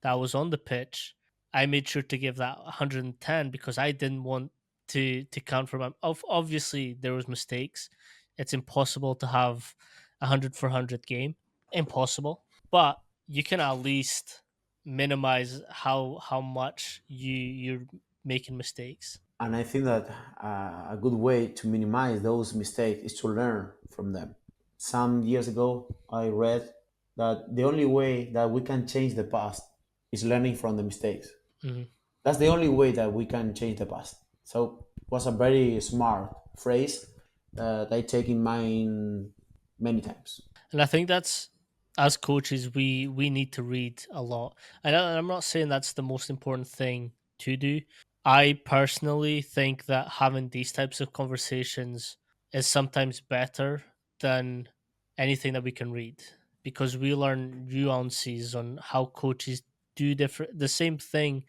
that I was on the pitch, I made sure to give that 110 because I didn't want to count for my. Obviously, there was mistakes. It's impossible to have 100 for 100 game. Impossible. But you can at least minimize how much you're making mistakes. And I think that a good way to minimize those mistakes is to learn from them. Some years ago, I read that the only way that we can change the past is learning from the mistakes. Mhm. That's the only way that we can change the past. So it was a very smart phrase that I take in mind many times. And I think that's, as coaches, we need to read a lot. And I'm not saying that's the most important thing to do. I personally think that having these types of conversations is sometimes better than anything that we can read because we learn nuances on how coaches do different the same thing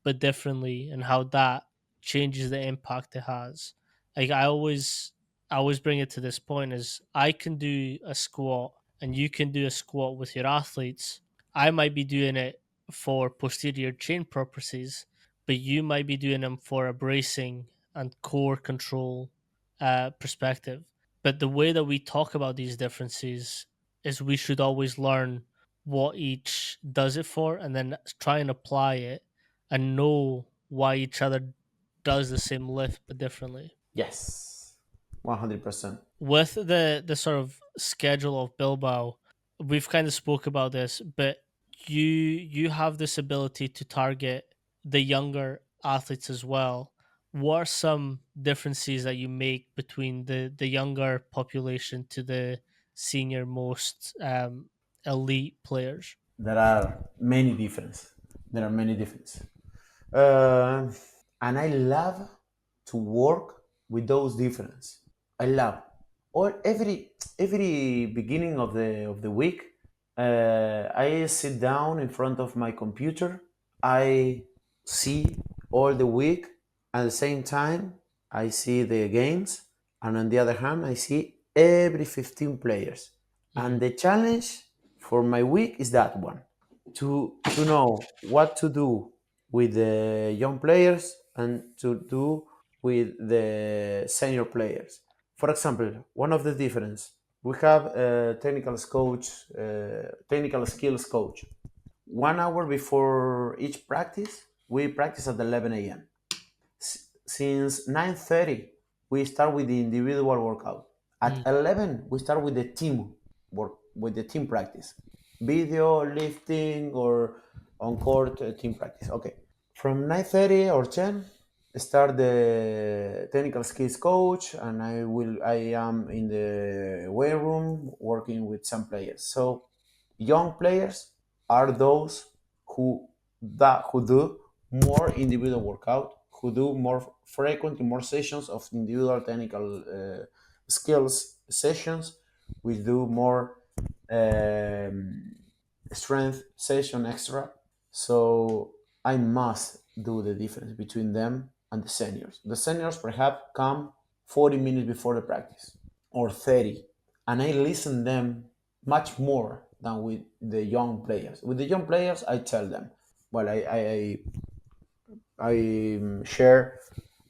but differently and how that changes the impact it has. Like I always bring it to this point is I can do a squat and you can do a squat with your athletes. I might be doing it for posterior chain purposes, but you might be doing them for a bracing and core control perspective. But the way that we talk about these differences is we should always learn what each does it for and then try and apply it and know why each other does the same lift but differently. Yes, 100%. With the sort of schedule of Bilbao, we've kind of spoke about this, but you have this ability to target the younger athletes as well. What are some differences that you make between the younger population to the senior most elite players? There are many differences. There are many differences. Uh, and I love to work with those differences. I love or every beginning of the week. I sit down in front of my computer. I see all the week. At the same time, I see the games, and on the other hand, I see every 15 players. And Mm, the challenge for my week is that one to know what to do with the young players and to do with the senior players. For example, one of the difference we have a technical skills coach. 1 hour before each practice, we practice at 11 a.m. Since 9:30, we start with the individual workout. At mm, 11, we start with the team work, with the team practice, video, lifting, or on court team practice. Okay. From 9:30 or 10, start the technical skills coach, and I am in the weight room working with some players. So young players are those who do more individual workout, who do more frequent, more sessions of individual technical skills sessions. We do more um, strength session extra. So I must do the difference between them and the seniors. The seniors perhaps come 40 minutes before the practice or 30, and I listen them much more than with the young players. With the young players, I tell them, well, I share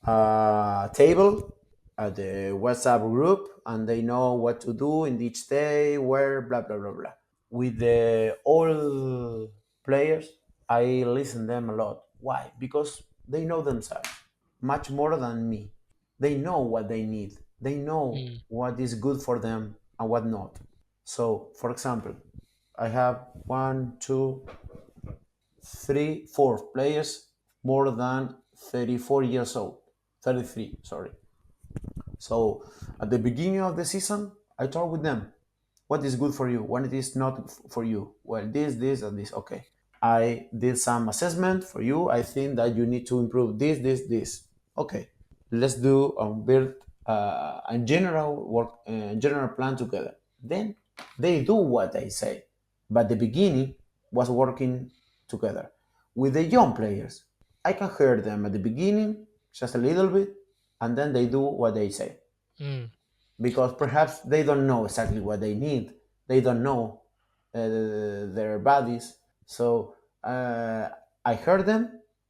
a table at the WhatsApp group, and they know what to do in each day, where, blah blah blah blah. With the all players, I listen them a lot. Why? Because they know themselves much more than me. They know what they need. They know mm, what is good for them and what not. So, for example, I have one, two, three, four players more than 34 years old. 33, sorry. So at the beginning of the season, I talk with them. What is good for you? What it is not for you? Well, this, and this. Okay. I did some assessment for you. I think that you need to improve this. Okay. Let's do build a general work, general plan together. Then they do what I say. But the beginning was working together with the young players. I can hear them at the beginning, just a little bit, and then they do what they say. Mm. Because perhaps they don't know exactly what they need. They don't know their bodies. So I heard them,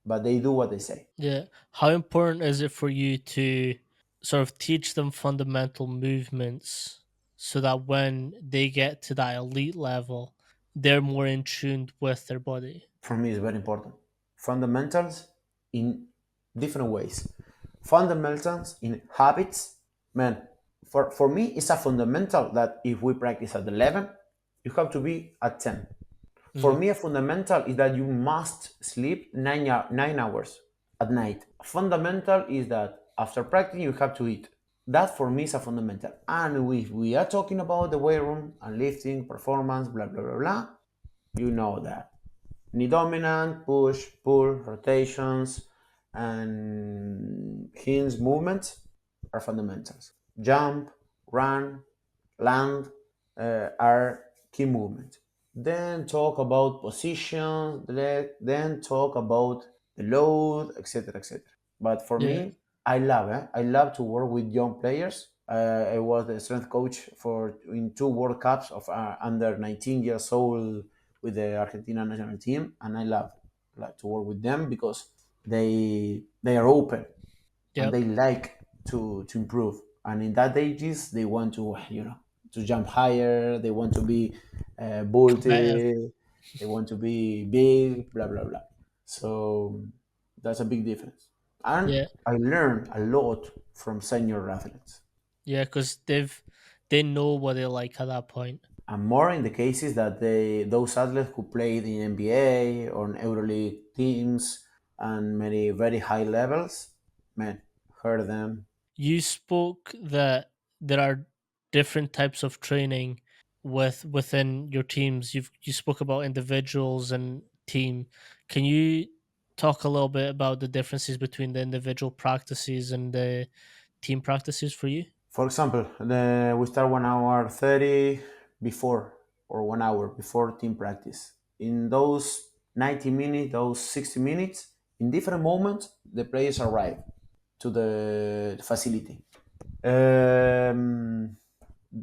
but they do what they say. Yeah. How important is it for you to sort of teach them fundamental movements so that when they get to that elite level, they're more in tune with their body? For me, it's very important. Fundamentals in different ways. Fundamentals in habits, man. For me, it's a fundamental that if we practice at 11, you have to be at 10. For Mm. me, a fundamental is that you must sleep 9 hours at night. Fundamental is that after practicing, you have to eat. That for me is a fundamental. And if we are talking about the weight room and lifting, performance, blah, blah, blah, blah, you know that. Knee dominant, push, pull, rotations, and hinge movements are fundamentals. Jump, run, land are key movements. Then talk about position, then talk about the load, etc., etc. But for Yeah. me, I love to work with young players. I was the strength coach for in two World Cups of under 19 years old with the Argentina national team, and I love to work with them because they are open and Yep. they like to improve. And in that ages, they want to to jump higher. They want to be Competitive. bulky. They want to be big. Blah blah blah. So that's a big difference. And Yeah. I learned a lot from senior athletes, Yeah, because they know what they like at that point. and more in the cases that those athletes who played in NBA or in EuroLeague teams and many very high levels, man, heard them. You spoke that there are different types of training within your teams. You spoke about individuals and team. Can you talk a little bit about the differences between the individual practices and the team practices for you? For example, we start 1 hour 30 before or 1 hour before team practice. In those 90 minutes, those 60 minutes, in different moments, the players arrive to the facility. Um,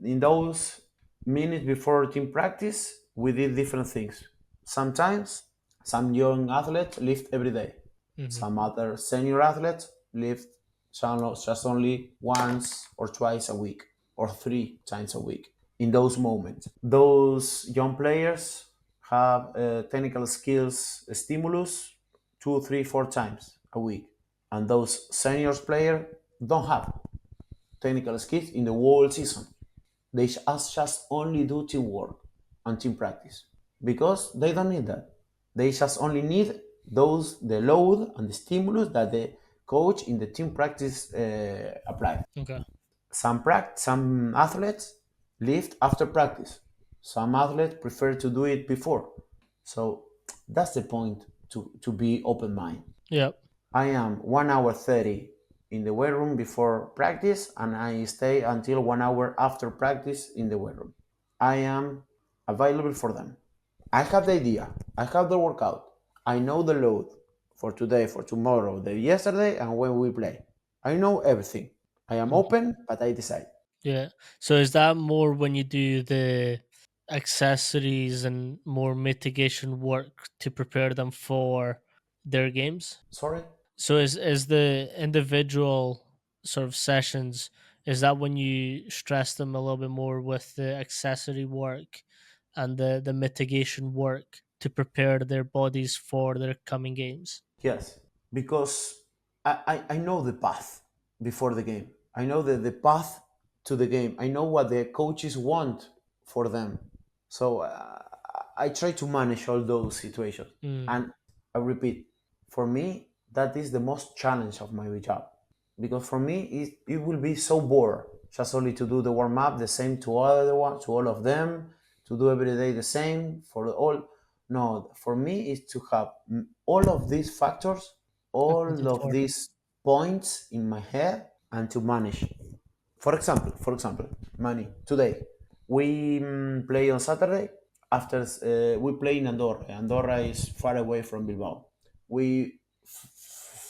in those minutes before team practice, we did different things. Sometimes some young athletes lift every day. Hmm. Some other senior athletes lift just only once or twice a week or 3 times a week. In those moments, those young players have technical skills stimulus 2, 3, 4 times a week, and those seniors players don't have technical skills in the whole season. They just only do teamwork and team practice because they don't need that. They just only need the load and the stimulus that the coach in the team practice apply. Okay. Some athletes lift after practice. Some athletes prefer to do it before. So that's the point to be open mind. Yep. I am 1 hour 30 in the weight room before practice, and I stay until 1 hour after practice in the weight room. I am available for them. I have the idea, I have the workout, I know the load for today, for tomorrow, the yesterday, and when we play. I know everything. I am Mhm. open, but I decide. Yeah. So is that more when you do the accessories and more mitigation work to prepare them for their games? Sorry? So is the individual sort of sessions, is that when you stress them a little bit more with the accessory work and the mitigation work to prepare their bodies for their coming games? Yes, because I know the path before the game. I know the path to the game. I know what the coaches want for them. So I try to manage all those situations. Mm. And I repeat, for me, that is the most challenge of my job. Because for me, it will be so bored just only to do the warm up the same to to all of them, to do every day the same for all. No, for me, is to have all of these factors, all Accounted of for. these points in my head, and to manage. For example, Manny, today we play on Saturday. After we play in Andorra. Andorra is far away from Bilbao. We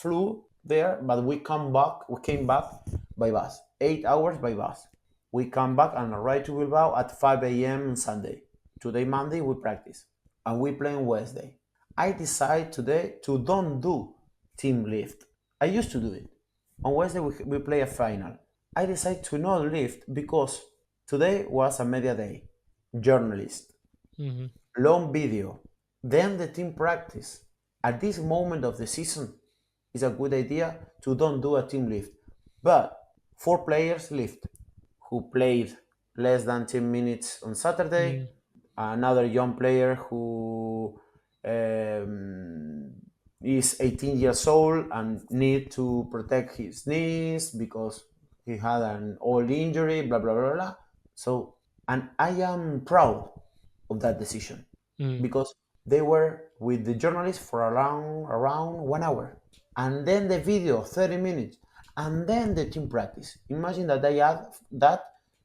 flew there, but we come back. We came back by bus. 8 hours by bus. We come back and arrive to Bilbao at 5 a.m. on Sunday. Today, Monday, we practice, and we play on Wednesday. I decide today to don't do team lift. I used to do it. On Wednesday, we play a final. I decide to not lift because today was a media day. Journalist, Hmm. long video, then the team practice. At this moment of the season, it's a good idea to don't do a team lift. But 4 players lift who played less than 10 minutes on Saturday, Mm. another young player who is 18 years old and need to protect his knees because he had an old injury, blah, blah, blah, blah. So, and I am proud of that decision Mm. because they were with the journalist for around 1 hour, and then the video 30 minutes, and then the team practice. Imagine that they add that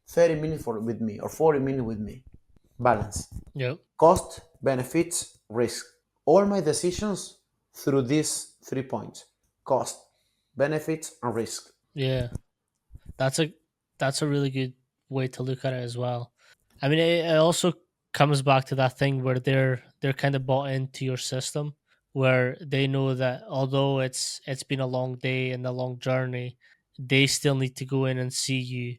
30 minutes with me or 40 minutes with me. Balance, Yep. cost, benefits, risk. All my decisions through these 3 points: cost, benefits, and risk. Yeah. That's a that's a really good way to look at it as well. I mean, it also comes back to that thing where they're kind of bought into your system, where they know that although it's been a long day and a long journey, they still need to go in and see you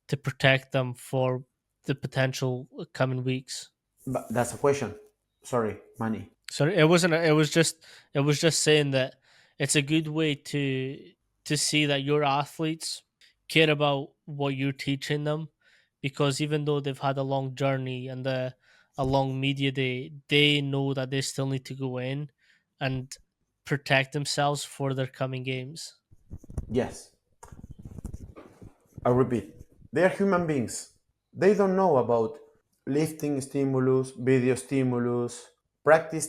to protect them for the potential coming weeks. But that's a question. Sorry, money. So it wasn't. It was just saying that it's a good way to see that your athletes care about what you're teaching them, because even though they've had a long journey and a long media day, they know that they still need to go in and protect themselves for their coming games. Yes, I repeat, they are human beings. They don't know about lifting stimulus, video stimulus,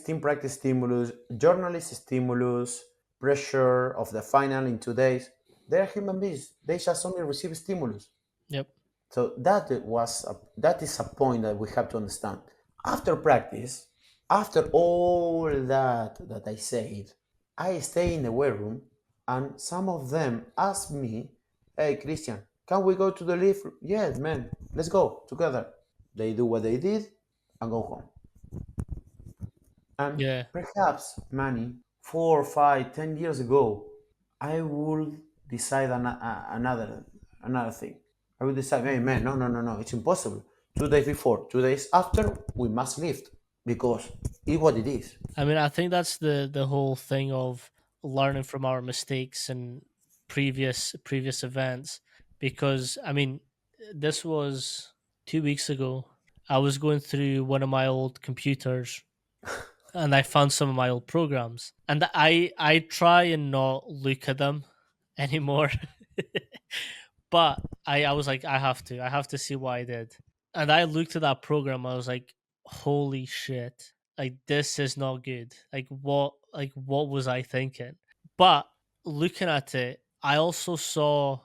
team practice stimulus, journalist stimulus, pressure of the final in 2 days. They are human beings. They just only receive stimulus. Yep. So that is a point that we have to understand. After practice, after all that I said, I stay in the weight room, and some of them ask me, "Hey, Christian, can we go to the lift?" Yes, man, let's go together. They do what they did and go home. And Yeah. perhaps, Manny, 4, 5, 10 years ago, I would decide another thing. I would decide, hey man, no, no, no, no, it's impossible. 2 days before, 2 days after, we must lift because it's what it is. I mean, I think that's the whole thing of learning from our mistakes and previous events. Because I mean, this was 2 weeks ago. I was going through one of my old computers and I found some of my old programs, and I try and not look at them anymore. But I was like, I have to see what I did. And I looked at that program, I was like, holy shit. Like this is not good. Like what was I thinking? But looking at it, I also saw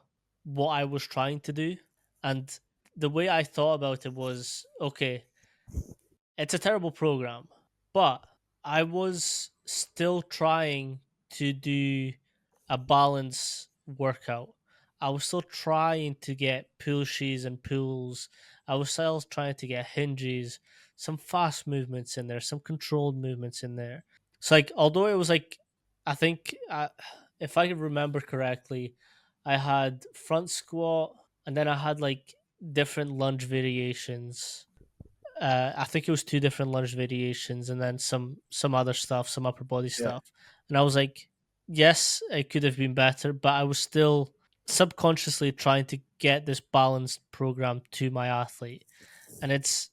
what I was trying to do. And the way I thought about it was, okay, it's a terrible program, but I was still trying to do a balance workout. I was still trying to get pushes and pulls. I was still trying to get hinges, some fast movements in there, some controlled movements in there. So, like, although it was like, I think, if I can remember correctly, I had front squat and then I had like different lunge variations. I think it was two different lunge variations and then some other stuff, some upper body Yeah. stuff. And I was like, yes, it could have been better, but I was still subconsciously trying to get this balanced program to my athlete. And it's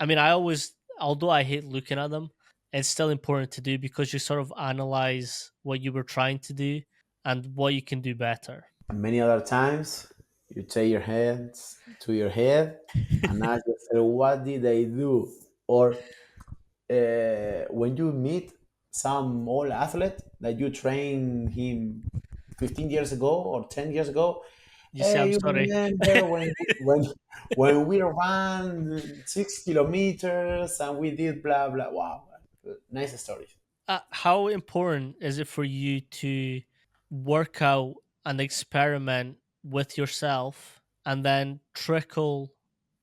I mean, I always although I hate looking at them, it's still important to do because you sort of analyze what you were trying to do and what you can do better. And many other times, you take your hands to your head and ask yourself, what did I do? Or when you meet some old athlete that you trained him 15 years ago or 10 years ago, You say hey, I'm you sorry. remember when we ran 6 kilometers and we did blah blah. Wow, nice stories. How important is it for you to work out and experiment with yourself and then trickle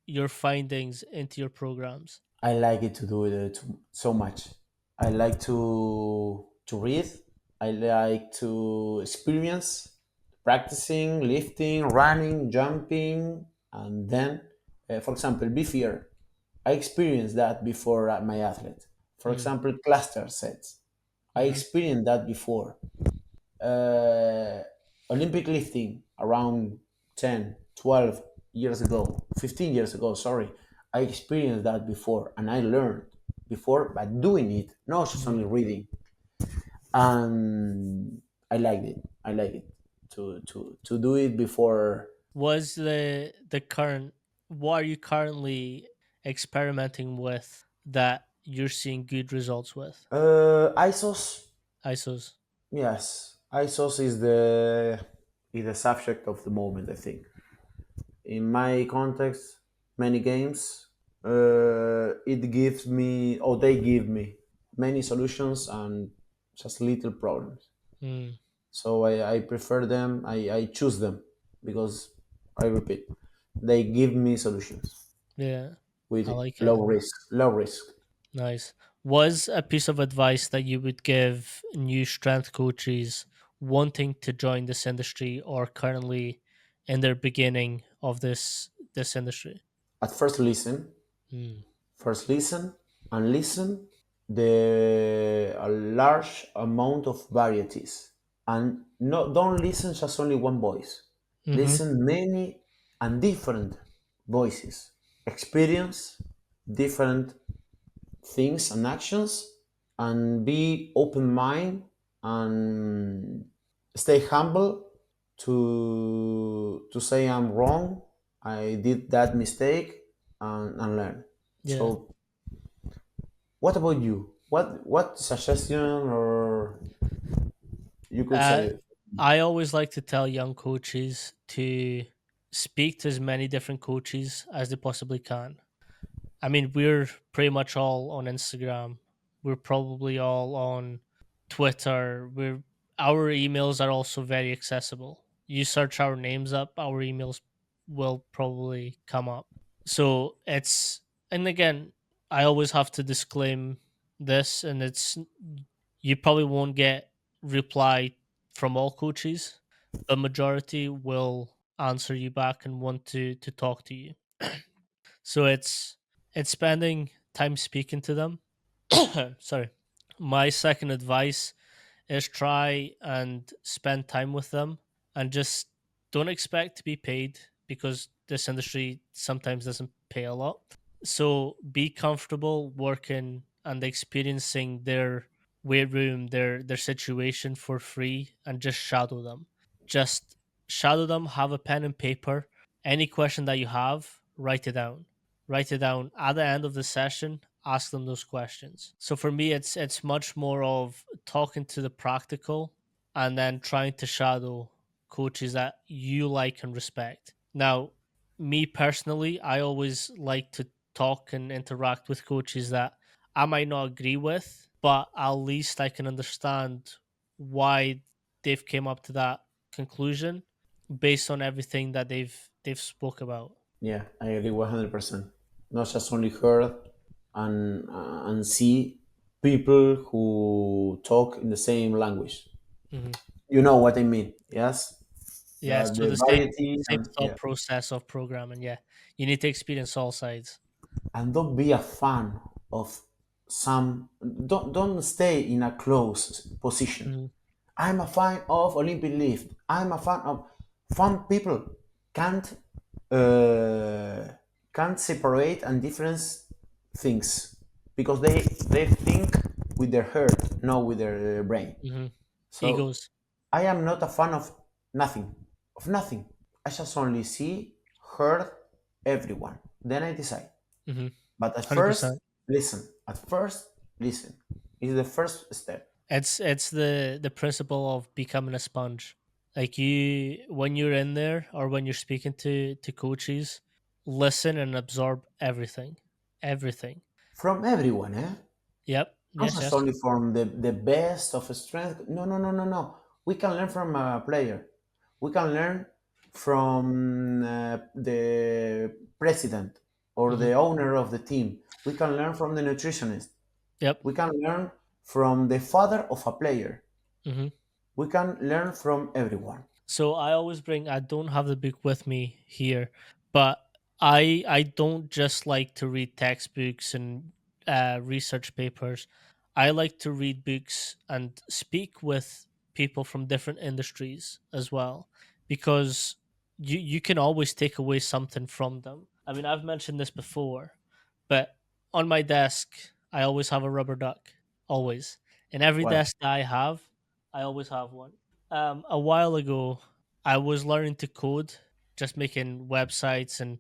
your findings into your programs? I like it to do it so much. I like to read. I like to experience practicing, lifting, running, jumping, and then, for example, be fear. I experienced that before my athlete. For Mm, example, cluster sets. I hmm experienced that before. uh, Olympic lifting around 10, 12 years ago, 15 years ago, sorry. I experienced that before and I learned before by doing it, not just only hmm reading. And I liked it. I like it to do it before. Was the current what are you currently experimenting with that you're seeing good results with? ISOs, ISOs. yes. ISOs is the subject of the moment, I think. In my context, many games, it gives me, or they give me, many solutions and just little problems. Mm, So I prefer them. I choose them because I repeat, they give me solutions yeah, with I like low it. risk. Low risk. Nice. Was a piece of advice that you would give new strength coaches wanting to join this industry or currently in their beginning of this industry? At first, listen. Mm, First, listen and listen the a large amount of varieties, and no, don't listen just only one voice. mm-hmm. Listen many and different voices. Experience different things and actions, and be open mind and stay humble to say I'm wrong. I did that mistake and learn. Yeah. So what about you? What suggestion or you could Uh, say? I always like to tell young coaches to speak to as many different coaches as they possibly can. I mean, we're pretty much all on Instagram. We're probably all on Twitter. We're Our emails are also very accessible. You search our names up, our emails will probably come up. So it's and again, I always have to disclaim this, and it's you probably won't get reply from all coaches. The majority will answer you back and want to talk to you. So it's spending time speaking to them. Sorry. My second advice is try and spend time with them and just don't expect to be paid because this industry sometimes doesn't pay a lot. So be comfortable working and experiencing their weight room, their situation for free and just shadow them. Just shadow them, have a pen and paper. Any question that you have, write it down. Write it down at the end of the session, ask them those questions. So for me it's much more of talking to the practical and then trying to shadow coaches that you like and respect. Now, me personally, I always like to talk and interact with coaches that I might not agree with, but at least I can understand why they've came up to that conclusion based on everything that they've spoke about. Yeah, I agree 100%. Not just only heard and see people who talk in the same language. Hmm You know what I mean? Yes, Yeah, so the variety the same and thought yeah, process of programming. Yeah, you need to experience all sides. and don't be a fan of some. Don't stay in a close position. Hmm I'm a fan of Olympic lift. I'm a fan of fun people can't uh, can't separate and difference things because they think with their heart, not with their brain. hmm So Egos. I am not a fan of nothing. I just only see, heard everyone. Then I decide. Hmm But at 100%. first, listen. At first, listen. Is the first step. It's the principle of becoming a sponge. Like you, when you're in there or when you're speaking to coaches, listen and absorb everything, everything. From everyone, eh? Yep. Not Yes. just Yes. only from the best of strength. No, no, no, no, no. We can learn from a player. We can learn from the president or Hmm. the owner of the team. We can learn from the nutritionist. Yep. We can learn from the father of a player. Hmm. We can learn from everyone. So I always bring. I don't have the book with me here, but I don't just like to read textbooks and research papers. I like to read books and speak with people from different industries as well, because you can always take away something from them. I mean, I've mentioned this before, but on my desk I always have a rubber duck, always. In every Why? desk that I have, I always have one. A while ago, I was learning to code, just making websites and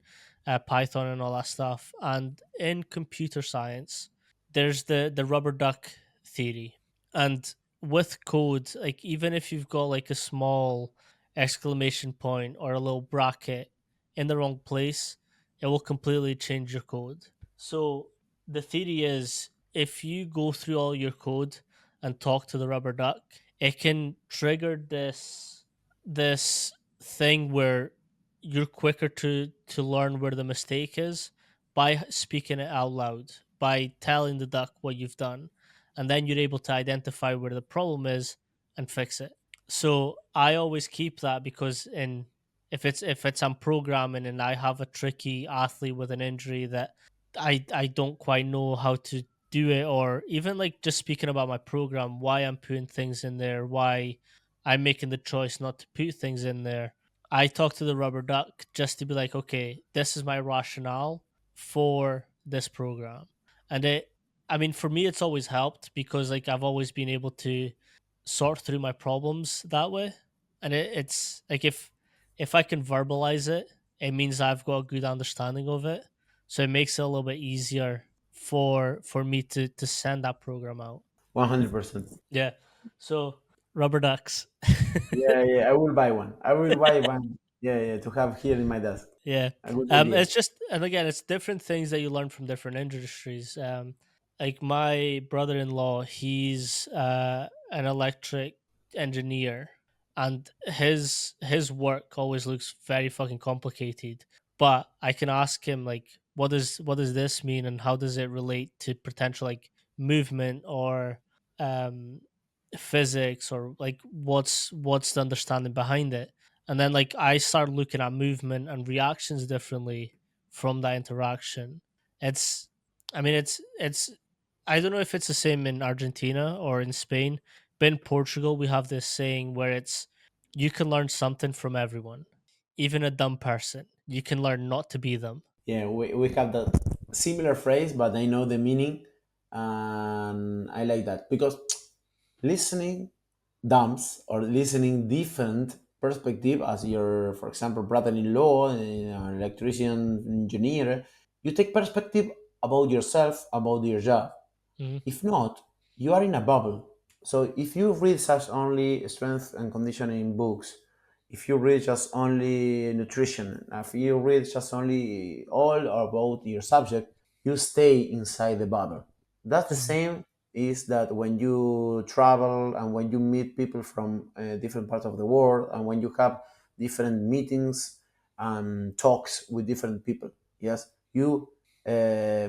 Python and all that stuff. And in computer science, there's the rubber duck theory. And with code, like even if you've got like a small exclamation point or a little bracket in the wrong place, it will completely change your code. So the theory is if you go through all your code and talk to the rubber duck, it can trigger this thing where you're quicker to learn where the mistake is by speaking it out loud, by telling the duck what you've done, and then you're able to identify where the problem is and fix it. So I always keep that because in if it's I'm programming and I have a tricky athlete with an injury that I don't quite know how to do it, or even like just speaking about my program, why I'm putting things in there, why I'm making the choice not to put things in there. I talk to the rubber duck just to be like, okay, this is my rationale for this program. And I mean, for me, it's always helped because like I've always been able to sort through my problems that way. And it's like if I can verbalize it, it means I've got a good understanding of it. So it makes it a little bit easier for me to send that program out. 100%. Yeah. So rubber ducks. Yeah, yeah, I will buy one. I will buy one. Yeah, yeah, to have here in my desk. Yeah. A good idea. It's just, and again, it's different things that you learn from different industries. Like my brother-in-law, he's an electric engineer, and his work always looks very fucking complicated. But I can ask him like, what does this mean, and how does it relate to potential like movement or um physics, or like what's the understanding behind it. And then like I start looking at movement and reactions differently from that interaction. It's I mean it's I don't know if it's the same in Argentina or in Spain, but in Portugal we have this saying where it's you can learn something from everyone, even a dumb person. You can learn not to be them. Yeah, we have that similar phrase, but I know the meaning, and I like that because listening dumps or listening different perspective as your, for example, brother-in-law, an electrician engineer, you take perspective about yourself, about your job. Mhm. If not, you are in a bubble. So if you read just only strength and conditioning books, if you read just only nutrition, if you read just only all about your subject, you stay inside the bubble. That's the Mhm. same is that when you travel and when you meet people from different parts of the world and when you have different meetings and talks with different people, yes, you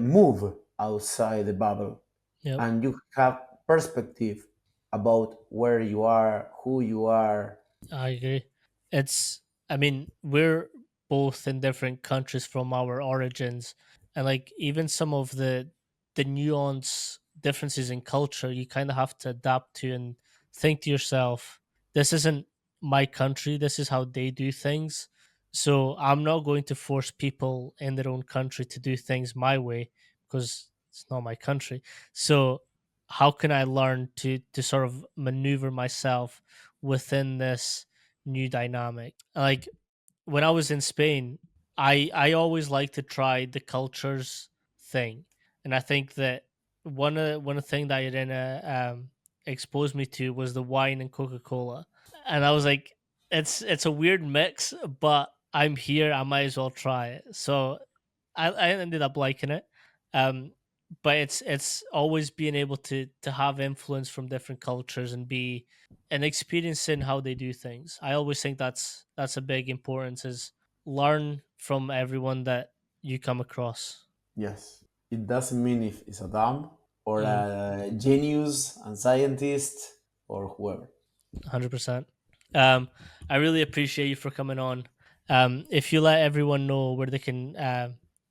move outside the bubble Yep. and you have perspective about where you are, who you are. I agree. It's, I mean, we're both in different countries from our origins, and like even some of the nuance differences in culture, you kind of have to adapt to and think to yourself, this isn't my country. This is how they do things. So I'm not going to force people in their own country to do things my way because it's not my country. So how can I learn to sort of maneuver myself within this new dynamic? Like when I was in Spain, I always like to try the cultures thing, and I think that one of the thing that Irina exposed me to was the wine and Coca Cola, and I was like, it's a weird mix, but I'm here, I might as well try it. So I ended up liking it. Um, but it's always being able to have influence from different cultures and be and experiencing how they do things. I always think that's a big importance, is learn from everyone that you come across. Yes. It doesn't mean if it's a dumb or Mm, a genius and scientist or whoever. 100%. I really appreciate you for coming on. If you let everyone know where they can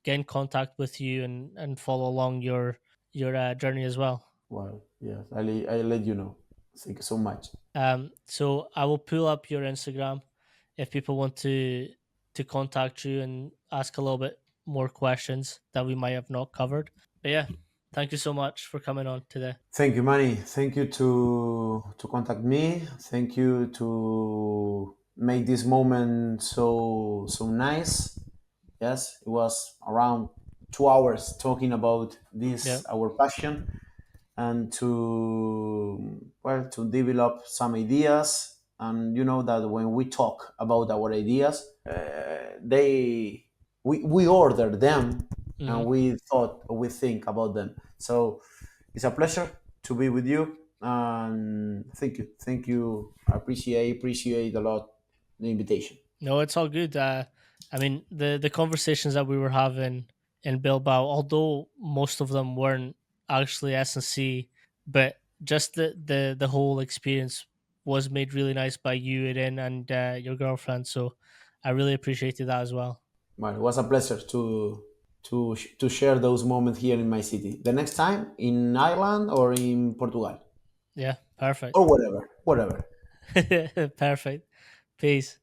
get in contact with you and follow along your journey as well. Well, yes, I'll let you know. Thank you so much. So I will pull up your Instagram if people want to contact you and ask a little bit more questions that we might have not covered. But yeah, thank you so much for coming on today. Thank you, Manny. Thank you to contact me. Thank you to make this moment so nice. Yes, it was around 2 hours talking about Yeah, this our passion, and to develop some ideas. And you know that when we talk about our ideas, they we order them, and hmm, we think about them. So it's a pleasure to be with you, and thank you. I appreciate a lot the invitation. no, it's all good. I mean, the conversations that we were having in Bilbao, although most of them weren't actually S&C, but just the whole experience was made really nice by you, Erin, and your girlfriend. So I really appreciated that as well. Well, it was a pleasure to share those moments here in my city. The next time in Ireland or in Portugal Yeah, perfect. or whatever. Perfect. Peace.